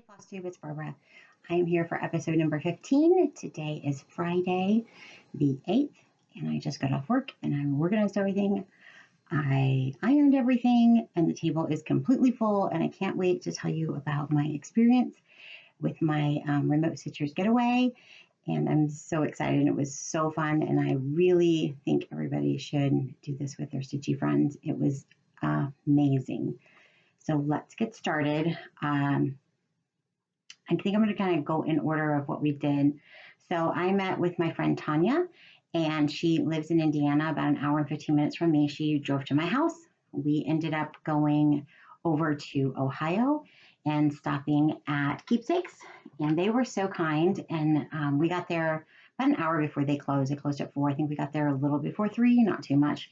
Flosstube, it's Barbara. I am here for episode number 15. Today is Friday the 8th, and I just got off work and I organized everything. I ironed everything, and the table is completely full, and I can't wait to tell you about my experience with my remote stitchers getaway. And I'm so excited, and it was so fun, and I really think everybody should do this with their stitchy friends. It was amazing. So let's get started. I think I'm going to kind of go in order of what we did. So I met with my friend Tanya, and she lives in Indiana, about an hour and 15 minutes from me. She drove to my house. We ended up going over to Ohio and stopping at Keepsakes, and they were so kind. And we got there about an hour before they closed. They closed at 4. I think we got there a little before 3, not too much.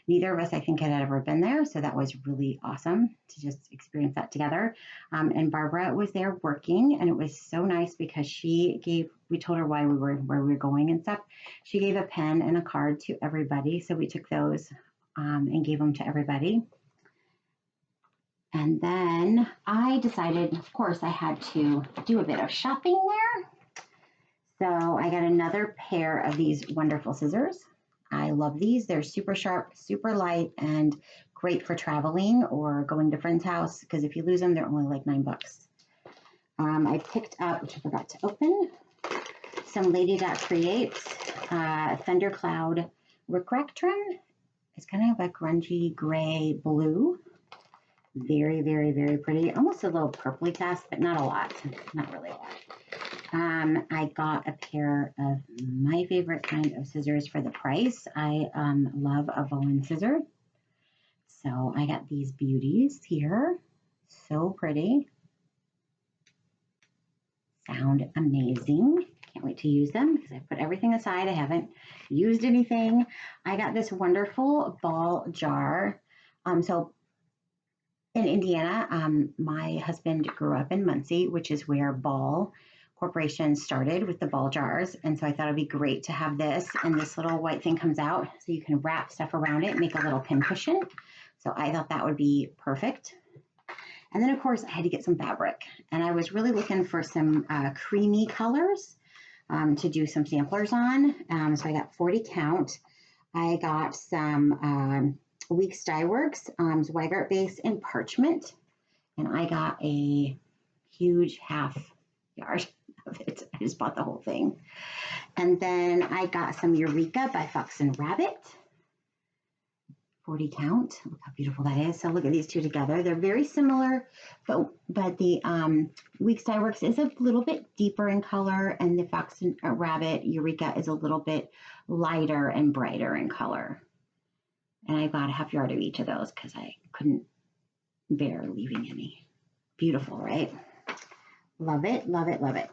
Neither of us, I think, had ever been there, so that was really awesome to just experience that together. And Barbara was there working, and it was so nice because we told her where we were going and stuff. She gave a pen and a card to everybody, so we took those and gave them to everybody. And then I decided, of course, I had to do a bit of shopping there. So I got another pair of these wonderful scissors. I love these. They're super sharp, super light, and great for traveling or going to a friend's house, because if you lose them, they're only like $9. I picked up, which I forgot to open, some Lady Dot Creates Thundercloud Rickrack trim. It's kind of a grungy gray blue. Very, very, very pretty. Almost a little purpley cast, but not a lot. Not really a lot. I got a pair of my favorite kind of scissors for the price. I love a Woolen scissor. So I got these beauties here. So pretty. Sound amazing. Can't wait to use them because I put everything aside. I haven't used anything. I got this wonderful ball jar. So in Indiana, my husband grew up in Muncie, which is where Ball Corporation started with the ball jars. And so I thought it'd be great to have this, and this little white thing comes out so you can wrap stuff around it, make a little pin cushion. So I thought that would be perfect. And then of course I had to get some fabric, and I was really looking for some creamy colors to do some samplers on. So I got 40 count. I got some Weeks Dye Works Zweigart base in parchment, and I got a huge half yard of it. I just bought the whole thing. And then I got some Eureka by Fox and Rabbit, 40 count. Look how beautiful that is. So look at these two together. They're very similar, but the Weeks Dye Works is a little bit deeper in color, and the Fox and Rabbit Eureka is a little bit lighter and brighter in color. And I got a half yard of each of those because I couldn't bear leaving any. Beautiful, right? Love it, love it, love it.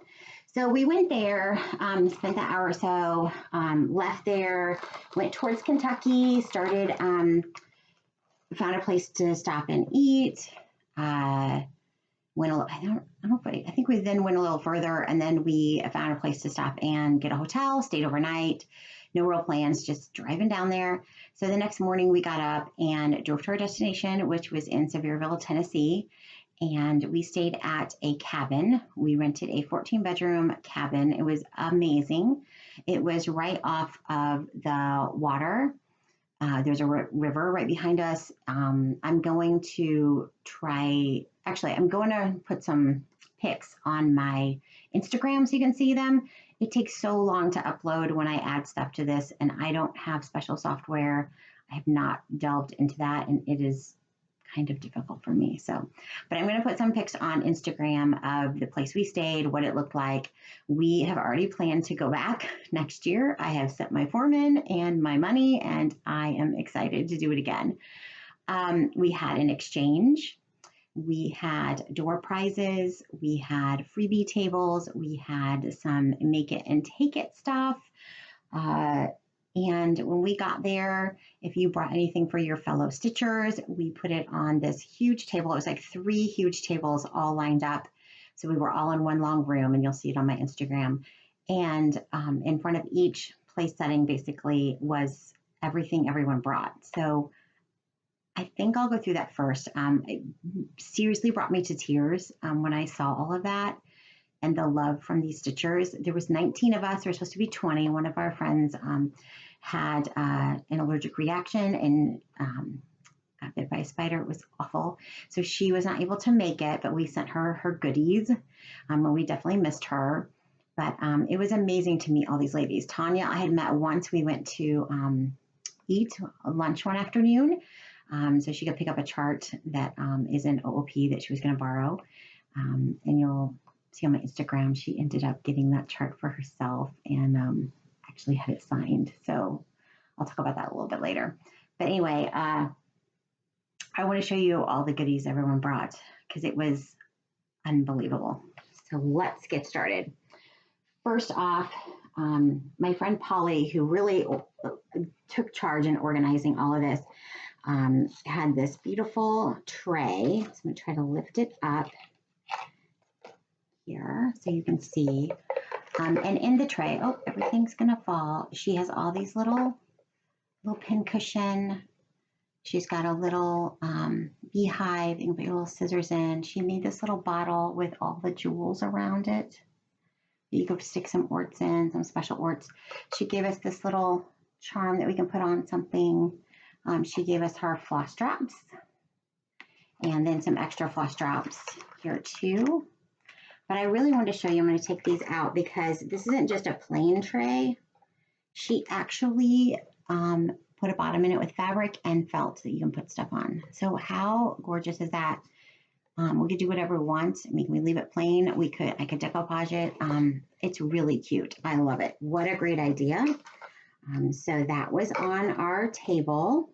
So we went there, spent the hour or so, left there, went towards Kentucky, started, found a place to stop and eat. Went a little, I think we then went a little further, and then we found a place to stop and get a hotel, stayed overnight. No real plans, just driving down there. So the next morning we got up and drove to our destination, which was in Sevierville, Tennessee. And we stayed at a cabin. We rented a 14-bedroom cabin. It was amazing. It was right off of the water. There's a river right behind us. I'm going to put some pics on my Instagram so you can see them. It takes so long to upload when I add stuff to this, and I don't have special software. I have not delved into that, and it is kind of difficult for me. But I'm going to put some pics on Instagram of the place we stayed, what it looked like. We have already planned to go back next year. I have set my form in and my money, and I am excited to do it again. We had an exchange. We had door prizes. We had freebie tables. We had some make it and take it stuff. And when we got there, if you brought anything for your fellow stitchers, we put it on this huge table. It was like 3 huge tables all lined up. So we were all in one long room, and you'll see it on my Instagram. And in front of each place setting basically was everything everyone brought. So I think I'll go through that first. It seriously brought me to tears when I saw all of that and the love from these stitchers. There was 19 of us. There was supposed to be 20. One of our friends had an allergic reaction and got bit by a spider. It was awful. So she was not able to make it, but we sent her her goodies. And we definitely missed her. But it was amazing to meet all these ladies. Tanya, I had met once. We went to eat lunch one afternoon. So she could pick up a chart that is an OOP that she was going to borrow. And you'll see on my Instagram, she ended up getting that chart for herself and actually had it signed. So I'll talk about that a little bit later. But anyway, I want to show you all the goodies everyone brought because it was unbelievable. So let's get started. First off, my friend Polly, who really took charge in organizing all of this, had this beautiful tray. So I'm going to try to lift it up here so you can see. And in the tray, oh, everything's going to fall. She has all these little pin cushion. She's got a little beehive. You can put your little scissors in. She made this little bottle with all the jewels around it. You could stick some orts in, some special orts. She gave us this little charm that we can put on something. She gave us her floss straps and then some extra floss straps here too. But I really wanted to show you, I'm going to take these out because this isn't just a plain tray. She actually put a bottom in it with fabric and felt that you can put stuff on. So how gorgeous is that? We could do whatever we want. I mean, we leave it plain. I could decoupage it. It's really cute. I love it. What a great idea. So that was on our table.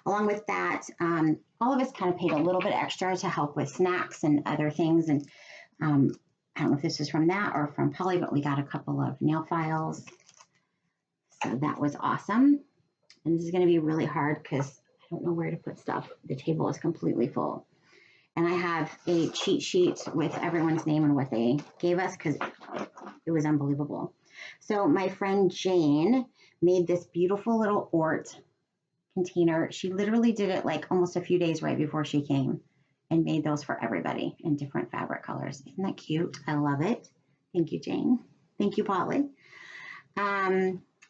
Along with that, all of us kind of paid a little bit extra to help with snacks and other things. And I don't know if this is from that or from Polly, but we got a couple of nail files. So that was awesome. And this is going to be really hard because I don't know where to put stuff. The table is completely full. And I have a cheat sheet with everyone's name and what they gave us because it was unbelievable. So my friend Jane made this beautiful little Ort container. She literally did it like almost a few days right before she came and made those for everybody in different fabric colors. Isn't that cute? I love it. Thank you, Jane. Thank you, Polly.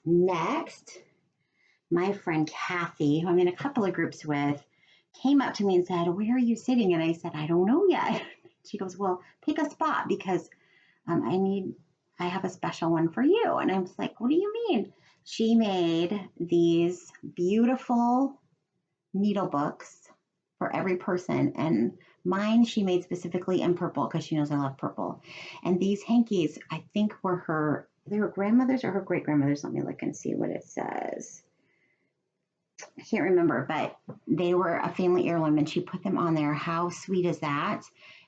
Next, my friend Kathy, who I'm in a couple of groups with, came up to me and said, "Where are you sitting?" And I said, "I don't know yet." She goes, "Well, pick a spot because I have a special one for you." And I was like, "What do you mean?" She made these beautiful needle books for every person. And mine she made specifically in purple because she knows I love purple. And these hankies, I think they were grandmother's or her great grandmother's. Let me look and see what it says. I can't remember, but they were a family heirloom and she put them on there. How sweet is that?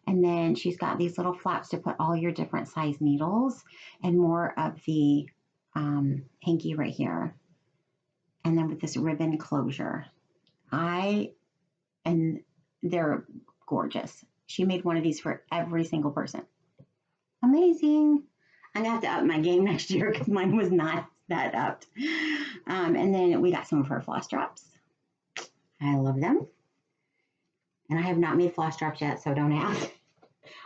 And then she's got these little flaps to put all your different size needles and more of the hanky right here. And then with this ribbon closure. And they're gorgeous. She made one of these for every single person. Amazing. I'm going to have to up my game next year because mine was not that upped. And then we got some of her floss drops. I love them. And I have not made floss drops yet, so don't ask.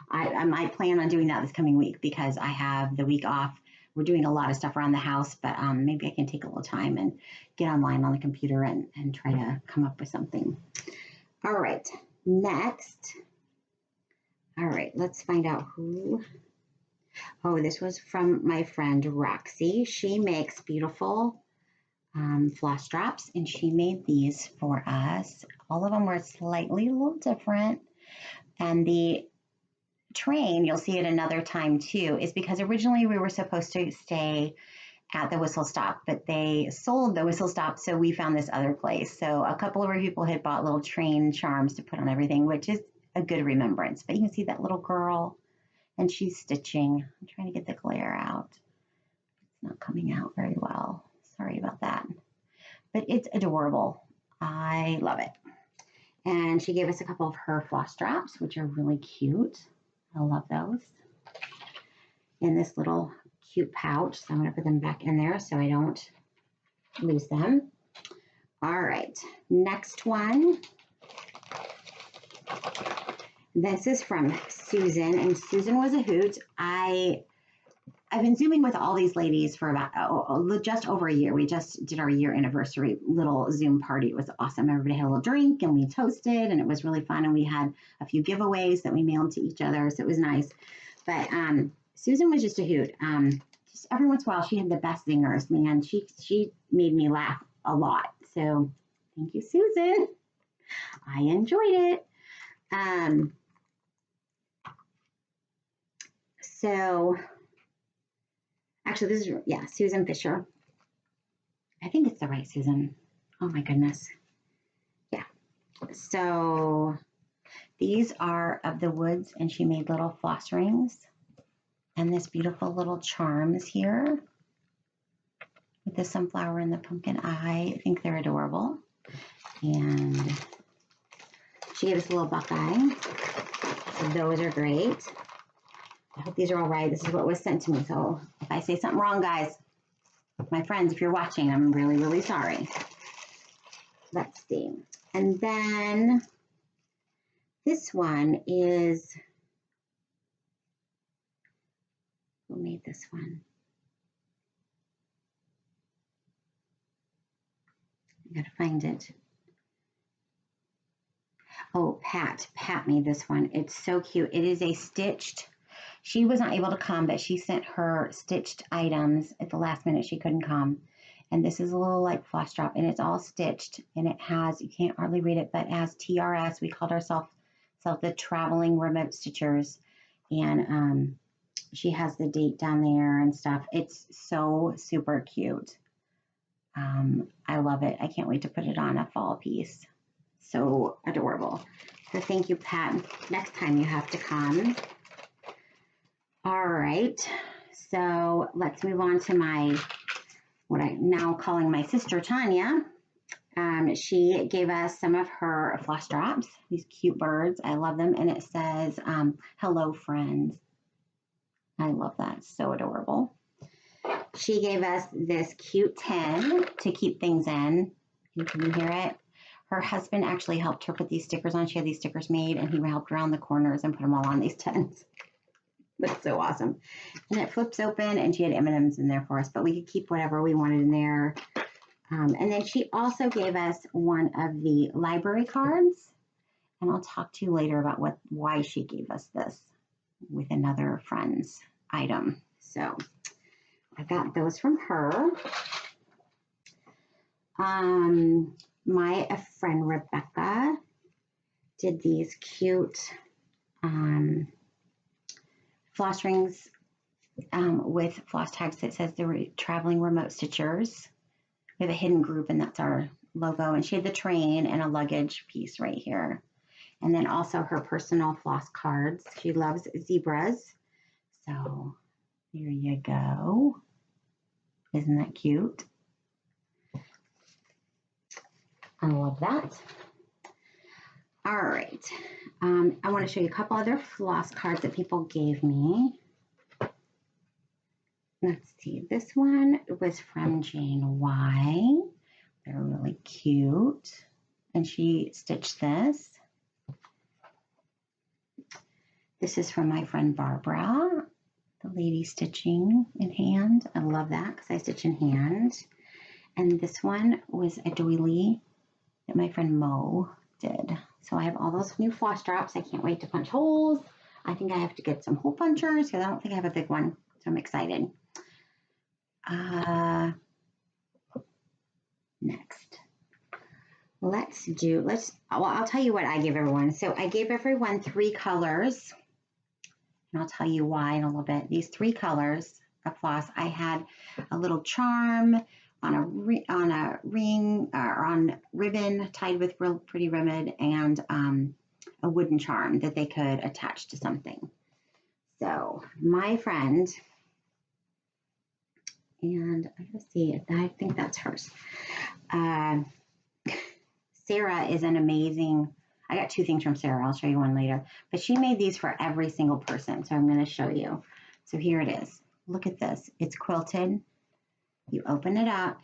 I might plan on doing that this coming week because I have the week off. We're doing a lot of stuff around the house, but maybe I can take a little time and get online on the computer and try to come up with something. All right, next. All right, let's find out who. Oh, this was from my friend Roxy. She makes beautiful floss drops, and she made these for us. All of them were slightly a little different. And the train, you'll see it another time too, is because originally we were supposed to stay at the Whistle Stop, but they sold the Whistle Stop, so we found this other place. So a couple of our people had bought little train charms to put on everything, which is a good remembrance. But you can see that little girl, and she's stitching. I'm trying to get the glare out. It's not coming out very well. Sorry about that. But it's adorable. I love it. And she gave us a couple of her floss straps, which are really cute. I love those. In this little cute pouch. So I'm going to put them back in there so I don't lose them. All right, next one. This is from Susan, and Susan was a hoot. I've been Zooming with all these ladies for about just over a year. We just did our year anniversary little Zoom party. It was awesome. Everybody had a little drink and we toasted and it was really fun. And we had a few giveaways that we mailed to each other. So it was nice. But Susan was just a hoot. Just every once in a while, she had the best zingers, man. She made me laugh a lot. So thank you, Susan. I enjoyed it. So actually, this is, yeah, Susan Fisher. I think it's the right Susan. Oh my goodness. Yeah. So these are of the woods, and she made little floss rings and this beautiful little charms here with the sunflower and the pumpkin eye. I think they're adorable. And she gave us a little buckeye. So those are great. I hope these are all right. This is what was sent to me. So if I say something wrong, guys, my friends, if you're watching, I'm really, really sorry. Let's see. And then this one is, who made this one? I gotta find it. Oh, Pat. Pat made this one. It's so cute. It is a stitched. She was not able to come, but she sent her stitched items at the last minute. She couldn't come. And this is a little like floss drop, and it's all stitched. And it has, you can't hardly read it, but it has TRS. We called ourselves the Traveling Remote Stitchers. And she has the date down there and stuff. It's so super cute. I love it. I can't wait to put it on a fall piece. So adorable. So thank you, Pat. Next time you have to come. All right, so let's move on to my, what I'm now calling my sister, Tanya. She gave us some of her floss drops, these cute birds. I love them. And it says, hello, friends. I love that. So adorable. She gave us this cute tin to keep things in. Can you hear it? Her husband actually helped her put these stickers on. She had these stickers made, and he helped around the corners and put them all on these tins. That's so awesome. And it flips open, and she had M&Ms in there for us, but we could keep whatever we wanted in there. And then she also gave us one of the library cards, and I'll talk to you later about why she gave us this with another friend's item. So I got those from her. My friend Rebecca did these cute floss rings with floss tags that says they were Traveling Remote Stitchers. We have a hidden group, and that's our logo. And she had the train and a luggage piece right here. And then also her personal floss cards. She loves zebras. So here you go. Isn't that cute? I love that. All right. I want to show you a couple other floss cards that people gave me. Let's see. This one was from Jane Y. They're really cute. And she stitched this. This is from my friend Barbara, the lady stitching in hand. I love that because I stitch in hand. And this one was a doily that my friend Mo did. So I have all those new floss drops. I can't wait to punch holes. I think I have to get some hole punchers because I don't think I have a big one. So I'm excited. Next. I'll tell you what I gave everyone. So I gave everyone 3 colors. And I'll tell you why in a little bit. These 3 colors of floss, I had a little charm on a ring or on ribbon tied with real pretty ribbon, and a wooden charm that they could attach to something. So my friend, and I gotta see it. I think that's hers. Sarah is an amazing. I got 2 things from Sarah. I'll show you one later. But she made these for every single person. So I'm going to show you. So here it is. Look at this. It's quilted. You open it up,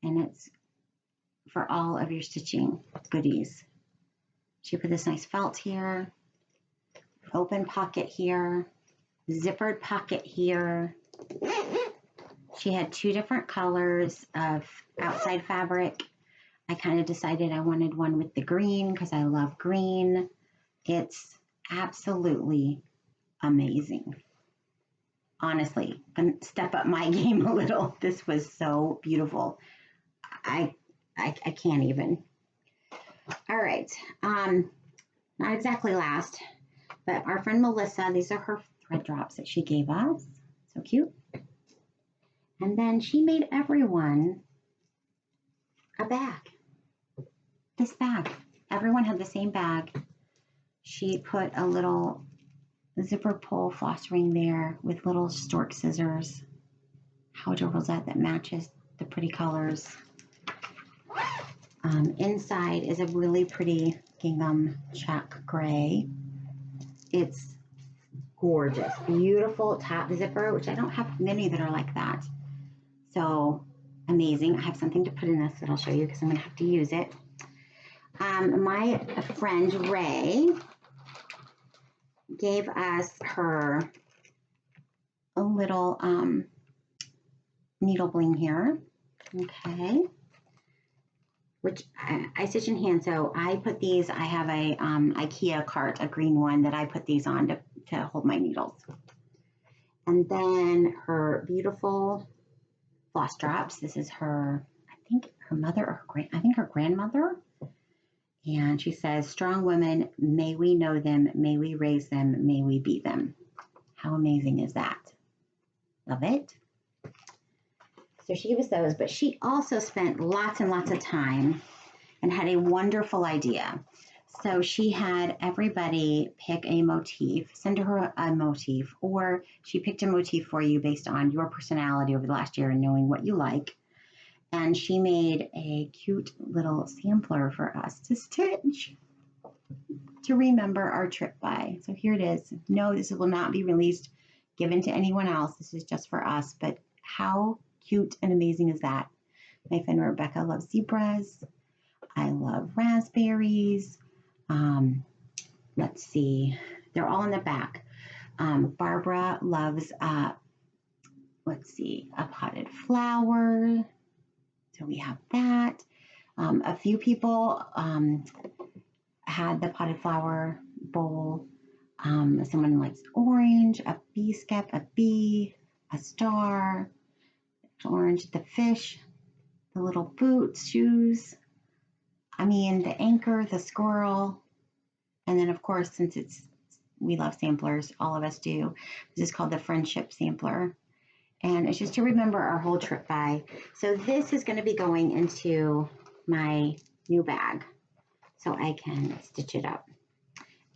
and it's for all of your stitching goodies. She put this nice felt here, open pocket here, zippered pocket here. She had 2 different colors of outside fabric. I kind of decided I wanted one with the green because I love green. It's absolutely amazing. Honestly, gonna step up my game a little. This was so beautiful. I can't even. All right, not exactly last, but our friend Melissa, these are her thread drops that she gave us. So cute. And then she made everyone a bag. This bag. Everyone had the same bag. She put a little zipper pull floss ring there with little stork scissors. How adorable is that? That matches the pretty colors. Inside is a really pretty gingham check gray. It's gorgeous. Beautiful top zipper, which I don't have many that are like that. So amazing. I have something to put in this that I'll show you because I'm going to have to use it. My friend Ray gave us her a little needle bling here. Okay. Which I stitch in hand, so I put these, I have a IKEA cart, a green one that I put these on to hold my needles. And then her beautiful floss drops. This is her, I think her mother or her grandmother. And she says, strong women, may we know them, may we raise them, may we be them. How amazing is that? Love it. So she gave us those, but she also spent lots and lots of time and had a wonderful idea. So she had everybody pick a motif, send her a motif, or she picked a motif for you based on your personality over the last year and knowing what you like. And she made a cute little sampler for us to stitch to remember our trip by. So here it is. No, this will not be released, given to anyone else. This is just for us, but how cute and amazing is that? My friend Rebecca loves zebras. I love raspberries. Let's see. They're all in the back. Barbara loves, let's see, a potted flower. So we have that. A few people had the potted flower bowl. Someone likes orange, a bee skep, a bee, a star, orange, the fish, the little boots, shoes. I mean, the anchor, the squirrel. And then, of course, since we love samplers, all of us do, this is called the Friendship Sampler. And it's just to remember our whole trip by. So this is going to be going into my new bag so I can stitch it up.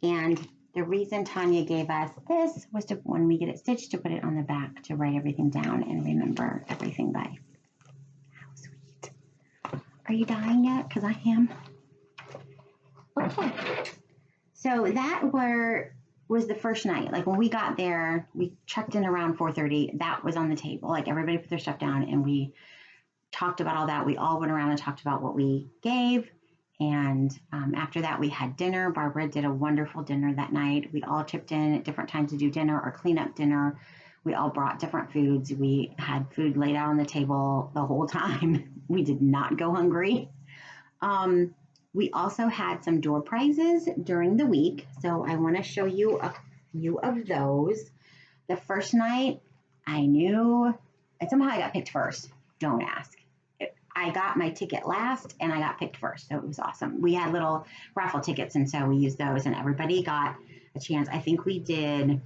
And the reason Tanya gave us this was to, when we get it stitched, to put it on the back to write everything down and remember everything by. How sweet. Are you dying yet? Because I am. Okay. So that was the first night. Like when we got there, we checked in around 4:30. That was on the table. Like everybody put their stuff down and we talked about all that. We all went around and talked about what we gave. And after that, we had dinner. Barbara did a wonderful dinner that night. We all chipped in at different times to do dinner or clean up dinner. We all brought different foods. We had food laid out on the table the whole time. We did not go hungry. We also had some door prizes during the week. So I want to show you a few of those. The first night, I knew, and somehow I got picked first. Don't ask. I got my ticket last and I got picked first. So it was awesome. We had little raffle tickets and so we used those and everybody got a chance. I think we did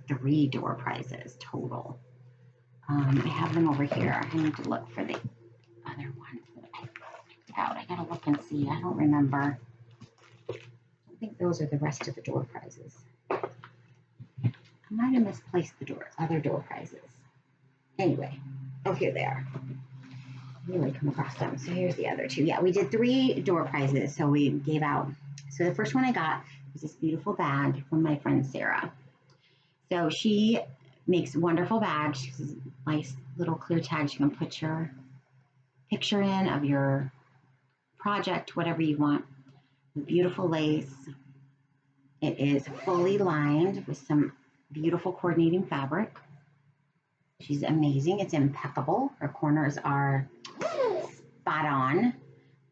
3 door prizes total. I have them over here. I need to look for the other ones that I picked out. I gotta look and see. I don't remember. I think those are the rest of the door prizes. I might have misplaced the other door prizes. Anyway, oh, here they are. I really come across them. So here's the other 2. Yeah, we did 3 door prizes. So we gave out. So the first one I got was this beautiful bag from my friend Sarah. So she makes wonderful bags. She's a nice little clear tag. You can put your picture in of your project, whatever you want. Beautiful lace. It is fully lined with some beautiful coordinating fabric. She's amazing. It's impeccable. Her corners are spot on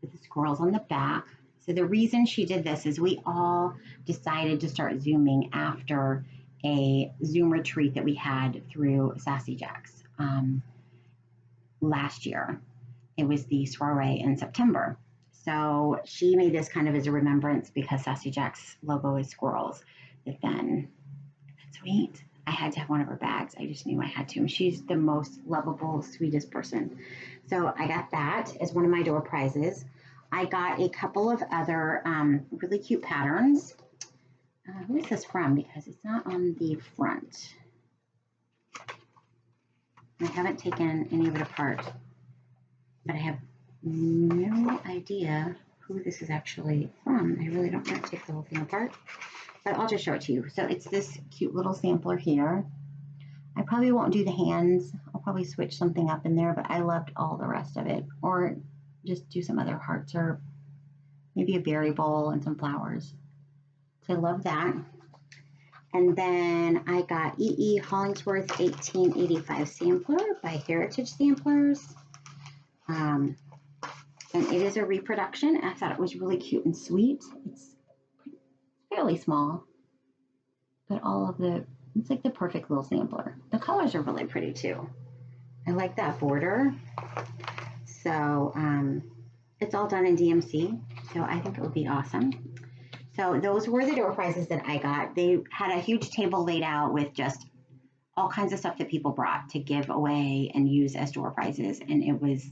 with the squirrels on the back. So the reason she did this is we all decided to start Zooming after a Zoom retreat that we had through Sassy Jacks last year. It was the soiree in September. So she made this kind of as a remembrance because Sassy Jack's logo is squirrels. But then, that's sweet. I had to have one of her bags. I just knew I had to. And she's the most lovable, sweetest person. So I got that as one of my door prizes. I got a couple of other really cute patterns. Who is this from? Because it's not on the front. I haven't taken any of it apart, but I have no idea who this is actually from. I really don't want to take the whole thing apart, but I'll just show it to you. So it's this cute little sampler here. I probably won't do the hands. I'll probably switch something up in there, but I loved all the rest of it. Or just do some other hearts or maybe a berry bowl and some flowers. So I love that. And then I got E.E. Hollingsworth 1885 sampler by Heritage Samplers. And it is a reproduction. I thought it was really cute and sweet. It's fairly small, but it's like the perfect little sampler. The colors are really pretty too. I like that border. So it's all done in DMC, so I think it would be awesome. So those were the door prizes that I got. They had a huge table laid out with just all kinds of stuff that people brought to give away and use as door prizes, and it was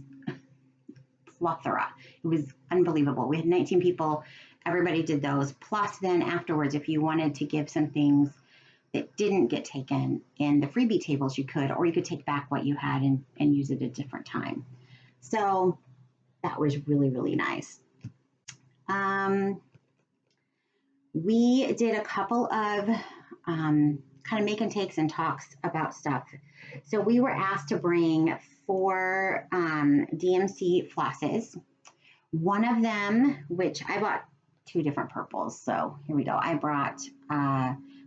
plethora. It was unbelievable. We had 19 people. Everybody did those. Plus then afterwards, if you wanted to give some things that didn't get taken in the freebie tables, you could, or you could take back what you had and use it at a different time. So that was really, really nice. We did a couple of kind of make and takes and talks about stuff. So we were asked to bring 4 DMC flosses. One of them, which I bought 2 different purples. So here we go. I brought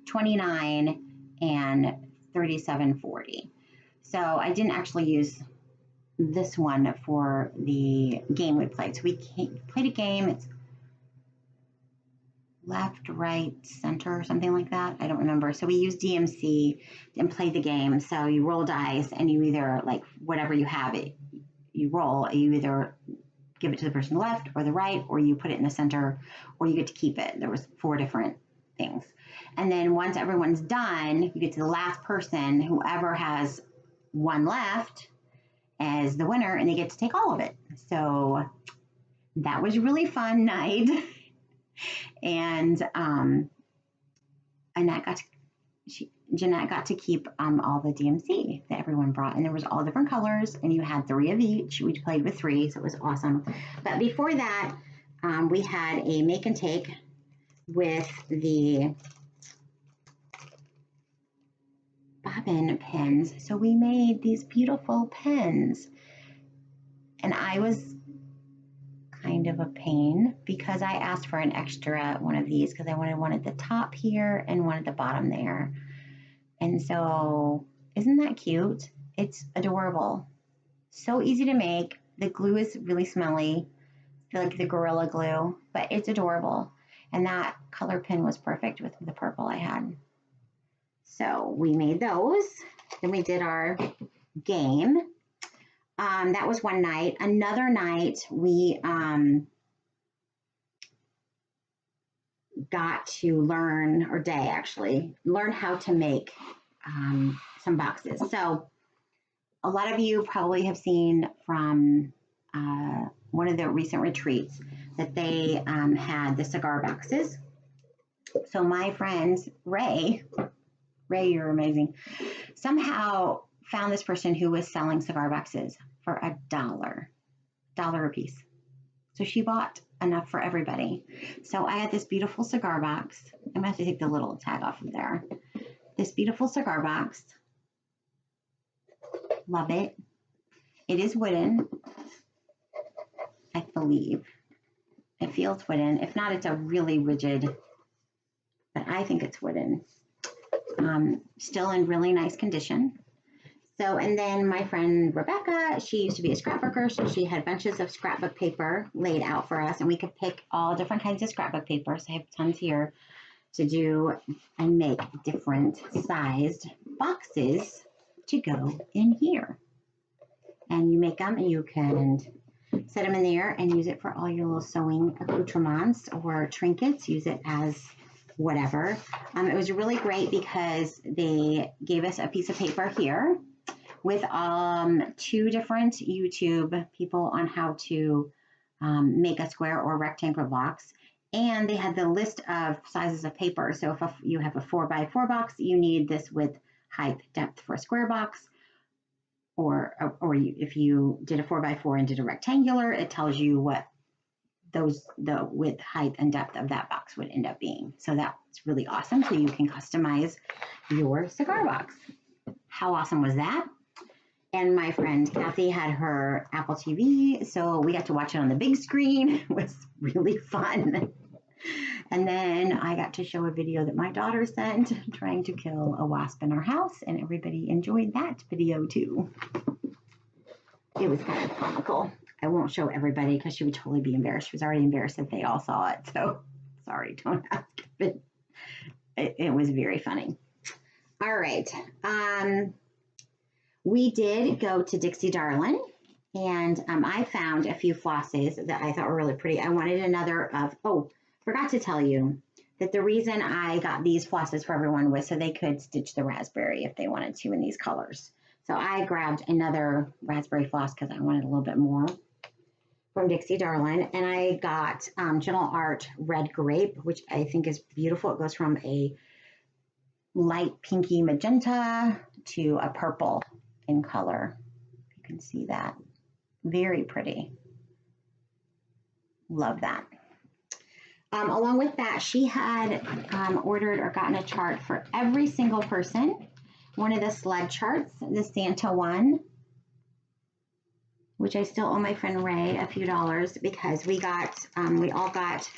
29 and 3740. So I didn't actually use this one for the game we played. So we played a game. It's left, right, center, or something like that. I don't remember. So we used DMC and played the game. So you roll dice and you either, like, whatever you have, you roll, you either give it to the person left or the right, or you put it in the center, or you get to keep it. There was 4 different things. And then once everyone's done, you get to the last person, whoever has one left as the winner, and they get to take all of it. So that was a really fun night. And Jeanette got to keep all the DMC that everyone brought, and there was all different colors, and you had 3 of each. We played with 3, so it was awesome. But before that, we had a make and take with the bobbin pins. So we made these beautiful pins, and I was kind of a pain because I asked for an extra one of these because I wanted one at the top here and one at the bottom there. And so, isn't that cute? It's adorable. So easy to make. The glue is really smelly, like the Gorilla Glue, but it's adorable. And that color pin was perfect with the purple I had. So we made those. Then we did our game. That was one night. Another night, we got to learn, or day actually, learn how to make some boxes. So a lot of you probably have seen from one of the recent retreats that they had the cigar boxes. So my friend Ray, you're amazing, somehow found this person who was selling cigar boxes for $1 a piece. So she bought enough for everybody. So I had this beautiful cigar box. I'm gonna have to take the little tag off of there. This beautiful cigar box. Love it. It is wooden. I believe. It feels wooden. If not, it's a really rigid, but I think it's wooden. Still in really nice condition. So, and then my friend Rebecca, she used to be a scrapbooker, so she had bunches of scrapbook paper laid out for us, and we could pick all different kinds of scrapbook paper. So I have tons here to do and make different sized boxes to go in here. And you make them and you can set them in there and use it for all your little sewing accoutrements or trinkets. Use it as whatever. It was really great because they gave us a piece of paper here with 2 different YouTube people on how to make a square or rectangle box. And they had the list of sizes of paper. So if you have a 4x4 box, you need this width, height, depth for a square box. Or if you did a 4x4 and did a rectangular, it tells you what the width, height, and depth of that box would end up being. So that's really awesome. So you can customize your cigar box. How awesome was that? And my friend Kathy had her Apple TV, so we got to watch it on the big screen. It was really fun. And then I got to show a video that my daughter sent trying to kill a wasp in our house, and everybody enjoyed that video too. It was kind of comical. I won't show everybody because she would totally be embarrassed. She was already embarrassed that they all saw it. So sorry, don't ask. But it was very funny. All right. We did go to Dixie Darlin, and I found a few flosses that I thought were really pretty. I wanted another forgot to tell you that the reason I got these flosses for everyone was so they could stitch the raspberry if they wanted to in these colors. So I grabbed another raspberry floss because I wanted a little bit more from Dixie Darlin. And I got Gentle Art Red Grape, which I think is beautiful. It goes from a light pinky magenta to a purple in color. You can see that. Very pretty. Love that. Along with that, she had ordered or gotten a chart for every single person. One of the sled charts, the Santa one, which I still owe my friend Ray a few dollars because we all got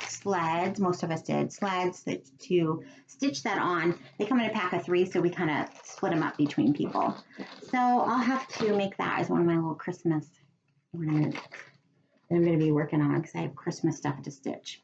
sleds, most of us did, sleds to stitch that on. They come in a pack of 3, so we kind of split them up between people. So I'll have to make that as one of my little Christmas ornaments that I'm going to be working on because I have Christmas stuff to stitch.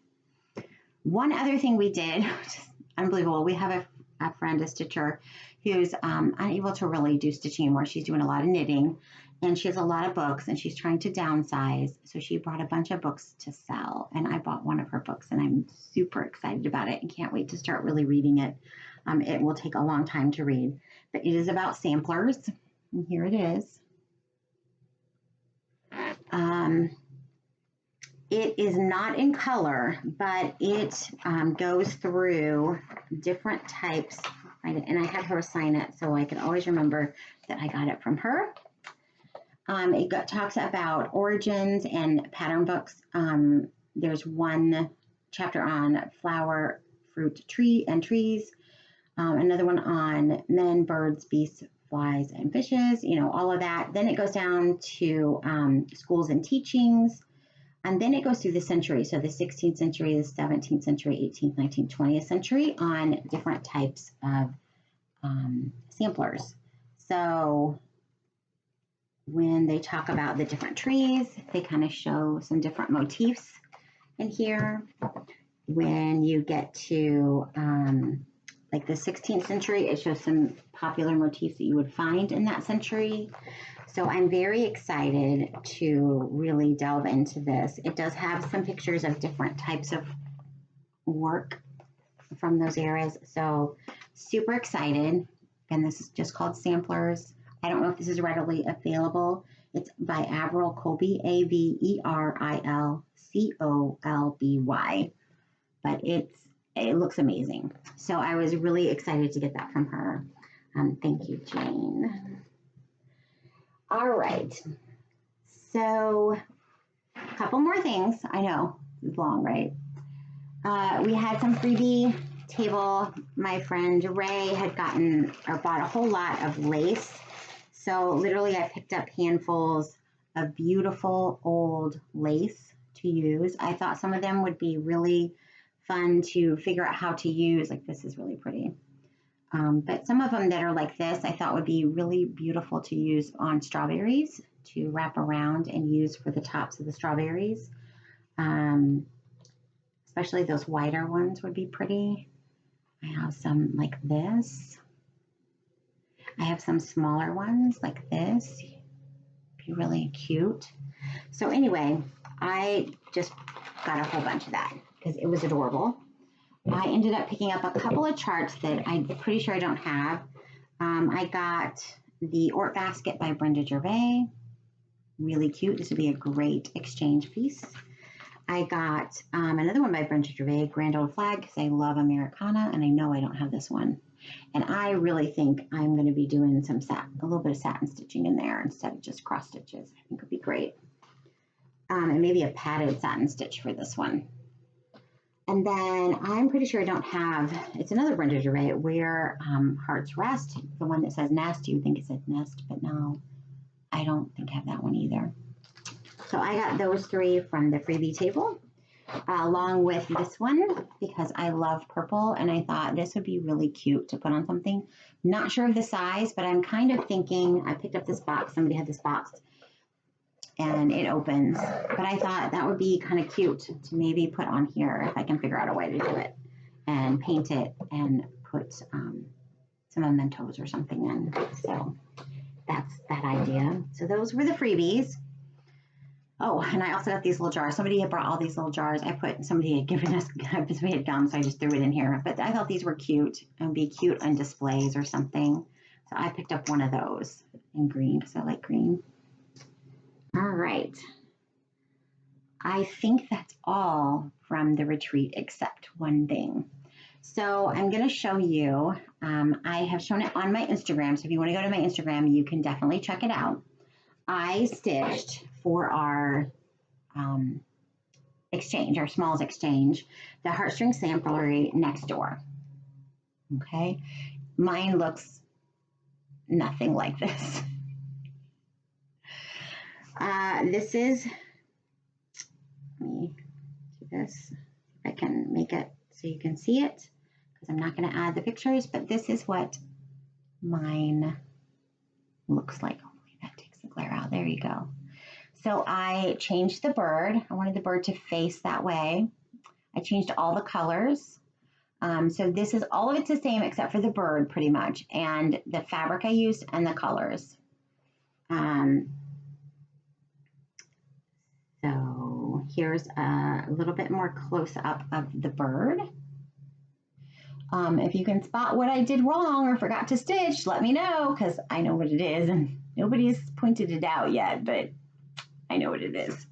One other thing we did, which is unbelievable, we have a friend, a stitcher, who's unable to really do stitching anymore. She's doing a lot of knitting, and she has a lot of books, and she's trying to downsize. So she brought a bunch of books to sell, and I bought one of her books, and I'm super excited about it and can't wait to start really reading it. It will take a long time to read, but it is about samplers, and here it is. It is not in color, but it goes through different types. And I had her sign it so I could always remember that I got it from her. It talks about origins and pattern books. There's one chapter on flower, fruit, tree, and trees. Another one on men, birds, beasts, flies, and fishes. You know, all of that. Then it goes down to schools and teachings. And then it goes through the century, so the 16th century, the 17th century, 18th, 19th, 20th century on different types of samplers. So when they talk about the different trees, they kind of show some different motifs in here. When you get to like the 16th century, it shows some popular motifs that you would find in that century. So I'm very excited to really delve into this. It does have some pictures of different types of work from those eras. So super excited. And this is just called Samplers. I don't know if this is readily available. It's by Avril Colby, Averilcolby. But it looks amazing. So I was really excited to get that from her. Thank you, Jane. All right, so a couple more things. I know, it's long, right? We had some freebie table. My friend Ray had gotten or bought a whole lot of lace. So literally I picked up handfuls a beautiful old lace to use. I thought some of them would be really fun to figure out how to use. Like this is really pretty. But some of them that are like this, I thought would be really beautiful to use on strawberries, to wrap around and use for the tops of the strawberries. Especially those wider ones would be pretty. I have some like this. I have some smaller ones like this. Be really cute. So anyway, I just got a whole bunch of that because it was adorable. I ended up picking up a couple of charts that I'm pretty sure I don't have. I got the Ort Basket by Brenda Gervais. Really cute. This would be a great exchange piece. I got another one by Brenda Gervais, Grand Old Flag, because I love Americana, and I know I don't have this one. And I really think I'm going to be doing some a little bit of satin stitching in there instead of just cross stitches. I think it would be great. And maybe a padded satin stitch for this one. And then I'm pretty sure I don't have, it's another Brenda Gervais, Where Hearts Rest, the one that says Nest. You would think it said Nest, but no, I don't think I have that one either. So I got those three from the freebie table, along with this one, because I love purple, and I thought this would be really cute to put on something. Not sure of the size, but I'm kind of thinking, I picked up this box, somebody had this box, and it opens, but I thought that would be kind of cute to maybe put on here if I can figure out a way to do it, and paint it and put some mementos or something in. So that's that idea. So those were the freebies. Oh, and I also got these little jars. Somebody had brought all these little jars. Somebody had given us, somebody had gum, so I just threw it in here. But I thought these were cute and be cute on displays or something. So I picked up one of those in green because I like green. All right. I think that's all from the retreat except one thing. So I'm going to show you, I have shown it on my Instagram. So if you want to go to my Instagram, you can definitely check it out. I stitched for our exchange, our smalls exchange, the heartstring samplery next door. Okay. Mine looks nothing like this. This is, let me do this, if I can make it so you can see it, because I'm not going to add the pictures, but this is what mine looks like. Hopefully that takes the glare out. There you go. So I changed the bird. I wanted the bird to face that way. I changed all the colors. So this is, all of it's the same except for the bird pretty much, and the fabric I used and the colors. So here's a little bit more close up of the bird. If you can spot what I did wrong or forgot to stitch, let me know, because I know what it is, and nobody has pointed it out yet, but I know what it is.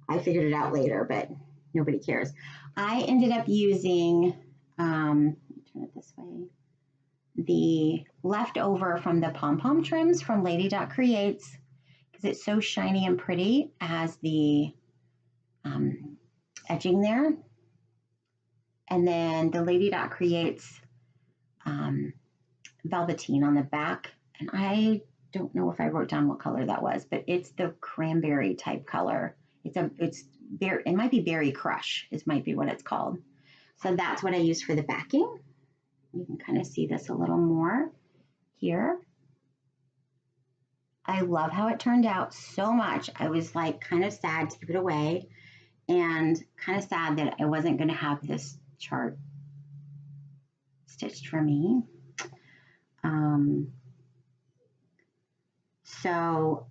I figured it out later, but nobody cares. I ended up using, turn it this way, the leftover from the pom-pom trims from Lady Dot Creates, because it's so shiny and pretty as the edging there. And then the Lady Dot Creates velveteen on the back. And I don't know if I wrote down what color that was, but it's the cranberry type color. It might be Berry Crush, might be what it's called. So that's what I used for the backing. You can kind of see this a little more here. I love how it turned out so much. I was like kind of sad to give it away, and kind of sad that I wasn't going to have this chart stitched for me. So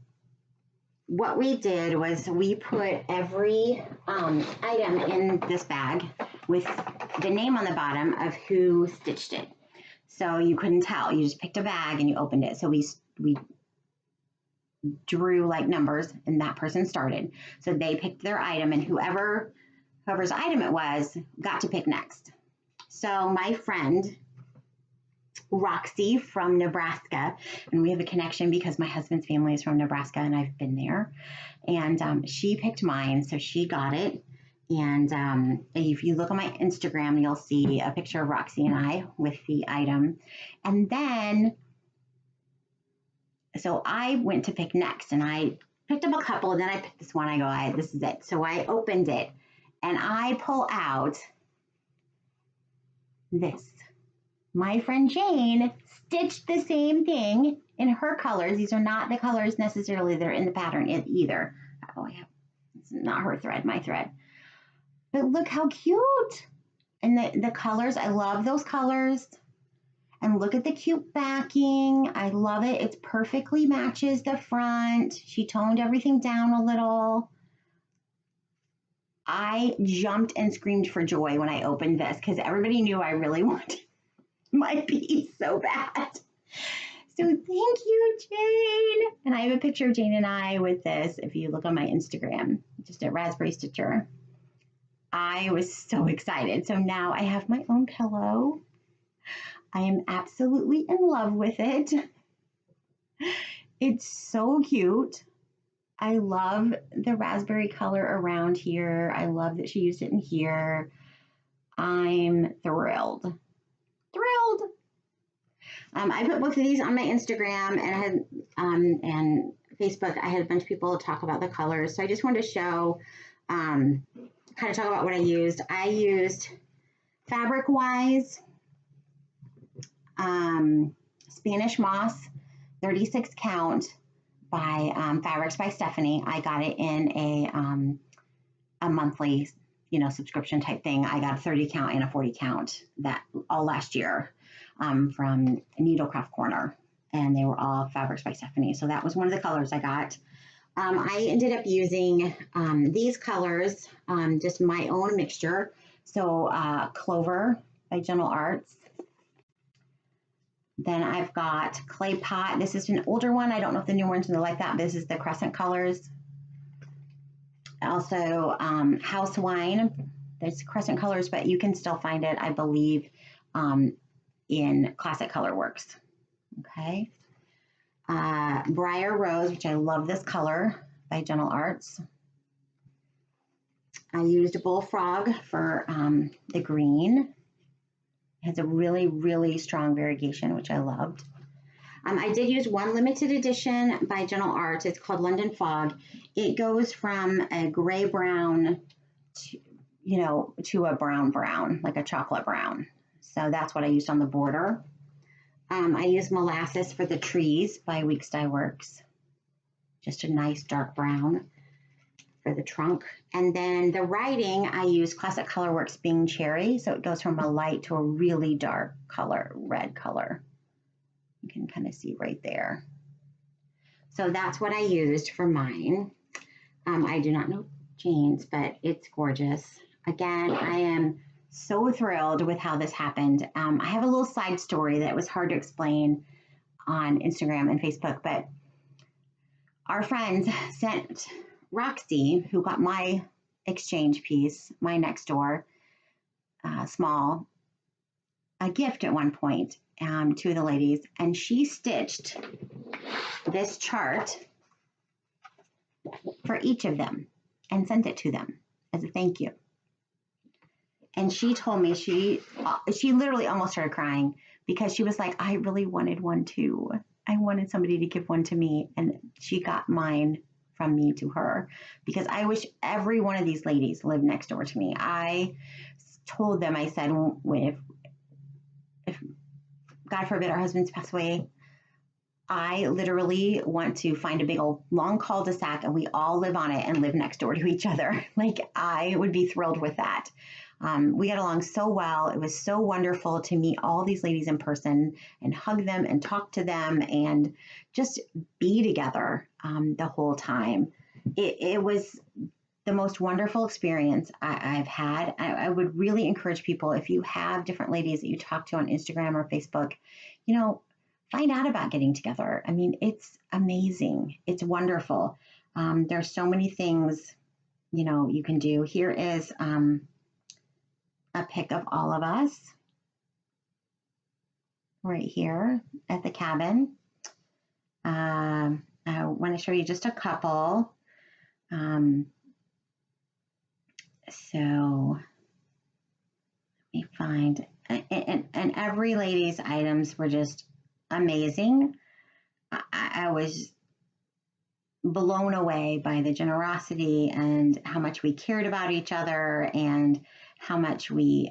what we did was we put every item in this bag with the name on the bottom of who stitched it. So you couldn't tell. You just picked a bag and you opened it. So we drew like numbers, and that person started. So they picked their item, and whoever's item it was got to pick next. So my friend Roxy from Nebraska, and we have a connection because my husband's family is from Nebraska and I've been there, and she picked mine, so she got it. And if you look on my Instagram, you'll see a picture of Roxy and I with the item. And then, so I went to pick next, and I picked up a couple, and then I picked this one. I go, this is it. So I opened it, and I pull out this. My friend Jane stitched the same thing in her colors. These are not the colors necessarily that are in the pattern either. Oh, yeah, it's not her thread, my thread. But look how cute. And the colors, I love those colors. And look at the cute backing. I love it. It perfectly matches the front. She toned everything down a little. I jumped and screamed for joy when I opened this because everybody knew I really wanted my piece so bad. So thank you, Jane. And I have a picture of Jane and I with this if you look on my Instagram, just at Raspberry Stitcher. I was so excited. So now I have my own pillow. I am absolutely in love with it. It's so cute. I love the raspberry color around here. I love that she used it in here. I'm thrilled. Thrilled. I put both of these on my Instagram and I had and Facebook. I had a bunch of people talk about the colors. So I just wanted to show, kind of talk about what I used. I used Fabric Wise Spanish Moss 36 count by Fabrics by Stephanie. I got it in a monthly, subscription type thing. I got a 30 count and a 40 count that all last year from Needlecraft Corner, and they were all Fabrics by Stephanie. So that was one of the colors I got. I ended up using these colors, just my own mixture. So Clover by Gentle Arts. Then I've got Clay Pot. This is an older one. I don't know if the new ones are like that, but this is the Crescent colors. Also, House Wine. There's Crescent colors, but you can still find it, I believe, in Classic Colorworks. Okay. Briar Rose, which I love this color, by Gentle Arts. I used Bullfrog for the green. It has a really, really strong variegation, which I loved. I did use one limited edition by Gentle Arts. It's called London Fog. It goes from a gray brown to a brown, like a chocolate brown. So that's what I used on the border. I used Molasses for the Trees by Weeks Dye Works. Just a nice dark brown for the trunk. And then the writing, I used Classic Colorworks Bing Cherry. So it goes from a light to a really dark color, red color. You can kind of see right there. So that's what I used for mine. I do not know Jane's, but it's gorgeous. Again, I am so thrilled with how this happened. I have a little side story that was hard to explain on Instagram and Facebook, but our friends sent Roxy, who got my exchange piece, my next door, small, a gift at one point to the ladies, and she stitched this chart for each of them and sent it to them as a thank you. And she told me she literally almost started crying because she was like, I really wanted one too. I wanted somebody to give one to me, and she got mine from me to her because I wish every one of these ladies lived next door to me. I told them, I said, if God forbid our husbands pass away, I literally want to find a big old long cul-de-sac and we all live on it and live next door to each other. Like, I would be thrilled with that. We got along so well. It was so wonderful to meet all these ladies in person and hug them and talk to them and just be together the whole time. It was the most wonderful experience I've had. I would really encourage people, if you have different ladies that you talk to on Instagram or Facebook, find out about getting together. I mean, it's amazing. It's wonderful. There's so many things, you can do. Here is a pic of all of us right here at the cabin. I want to show you just a couple. So let me find, and every lady's items were just amazing. I was blown away by the generosity and how much we cared about each other and how much we,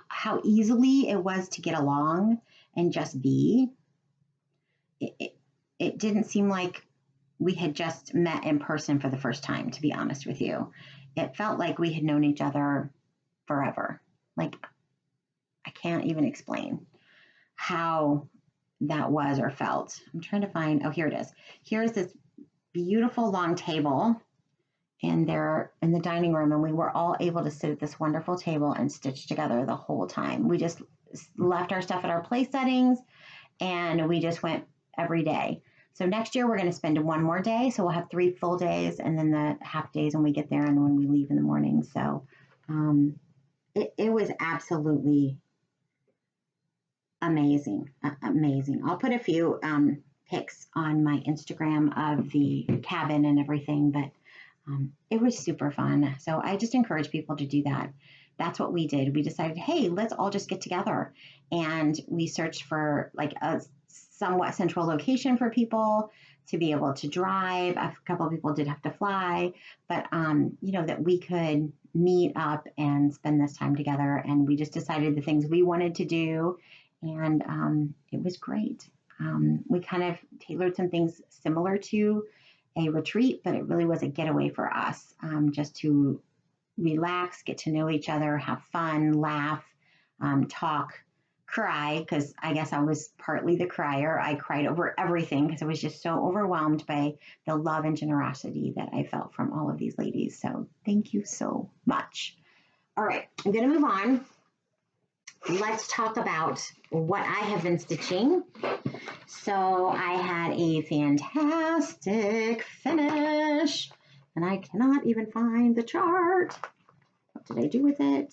how easily it was to get along and just be. It didn't seem like we had just met in person for the first time, to be honest with you. It felt like we had known each other forever. Like, I can't even explain how that was or felt. I'm trying to find, oh, here it is. Here's this beautiful long table, and they're in the dining room, and we were all able to sit at this wonderful table and stitch together the whole time. We just left our stuff at our place settings, and we just went every day. So next year we're going to spend one more day. So we'll have 3 full days and then the half days when we get there and when we leave in the morning. So it was absolutely amazing. Amazing. I'll put a few pics on my Instagram of the cabin and everything, but it was super fun. So I just encourage people to do that. That's what we did. We decided, hey, let's all just get together. And we searched for like a somewhat central location for people to be able to drive. A couple of people did have to fly, but you know, that we could meet up and spend this time together. And we just decided the things we wanted to do, and it was great. We kind of tailored some things similar to a retreat, but it really was a getaway for us, just to relax, get to know each other, have fun, laugh, talk, cry, because I guess I was partly the crier. I cried over everything because I was just so overwhelmed by the love and generosity that I felt from all of these ladies. So thank you so much. All right, I'm going to move on. Let's talk about what I have been stitching. So I had a fantastic finish, and I cannot even find the chart. What did I do with it?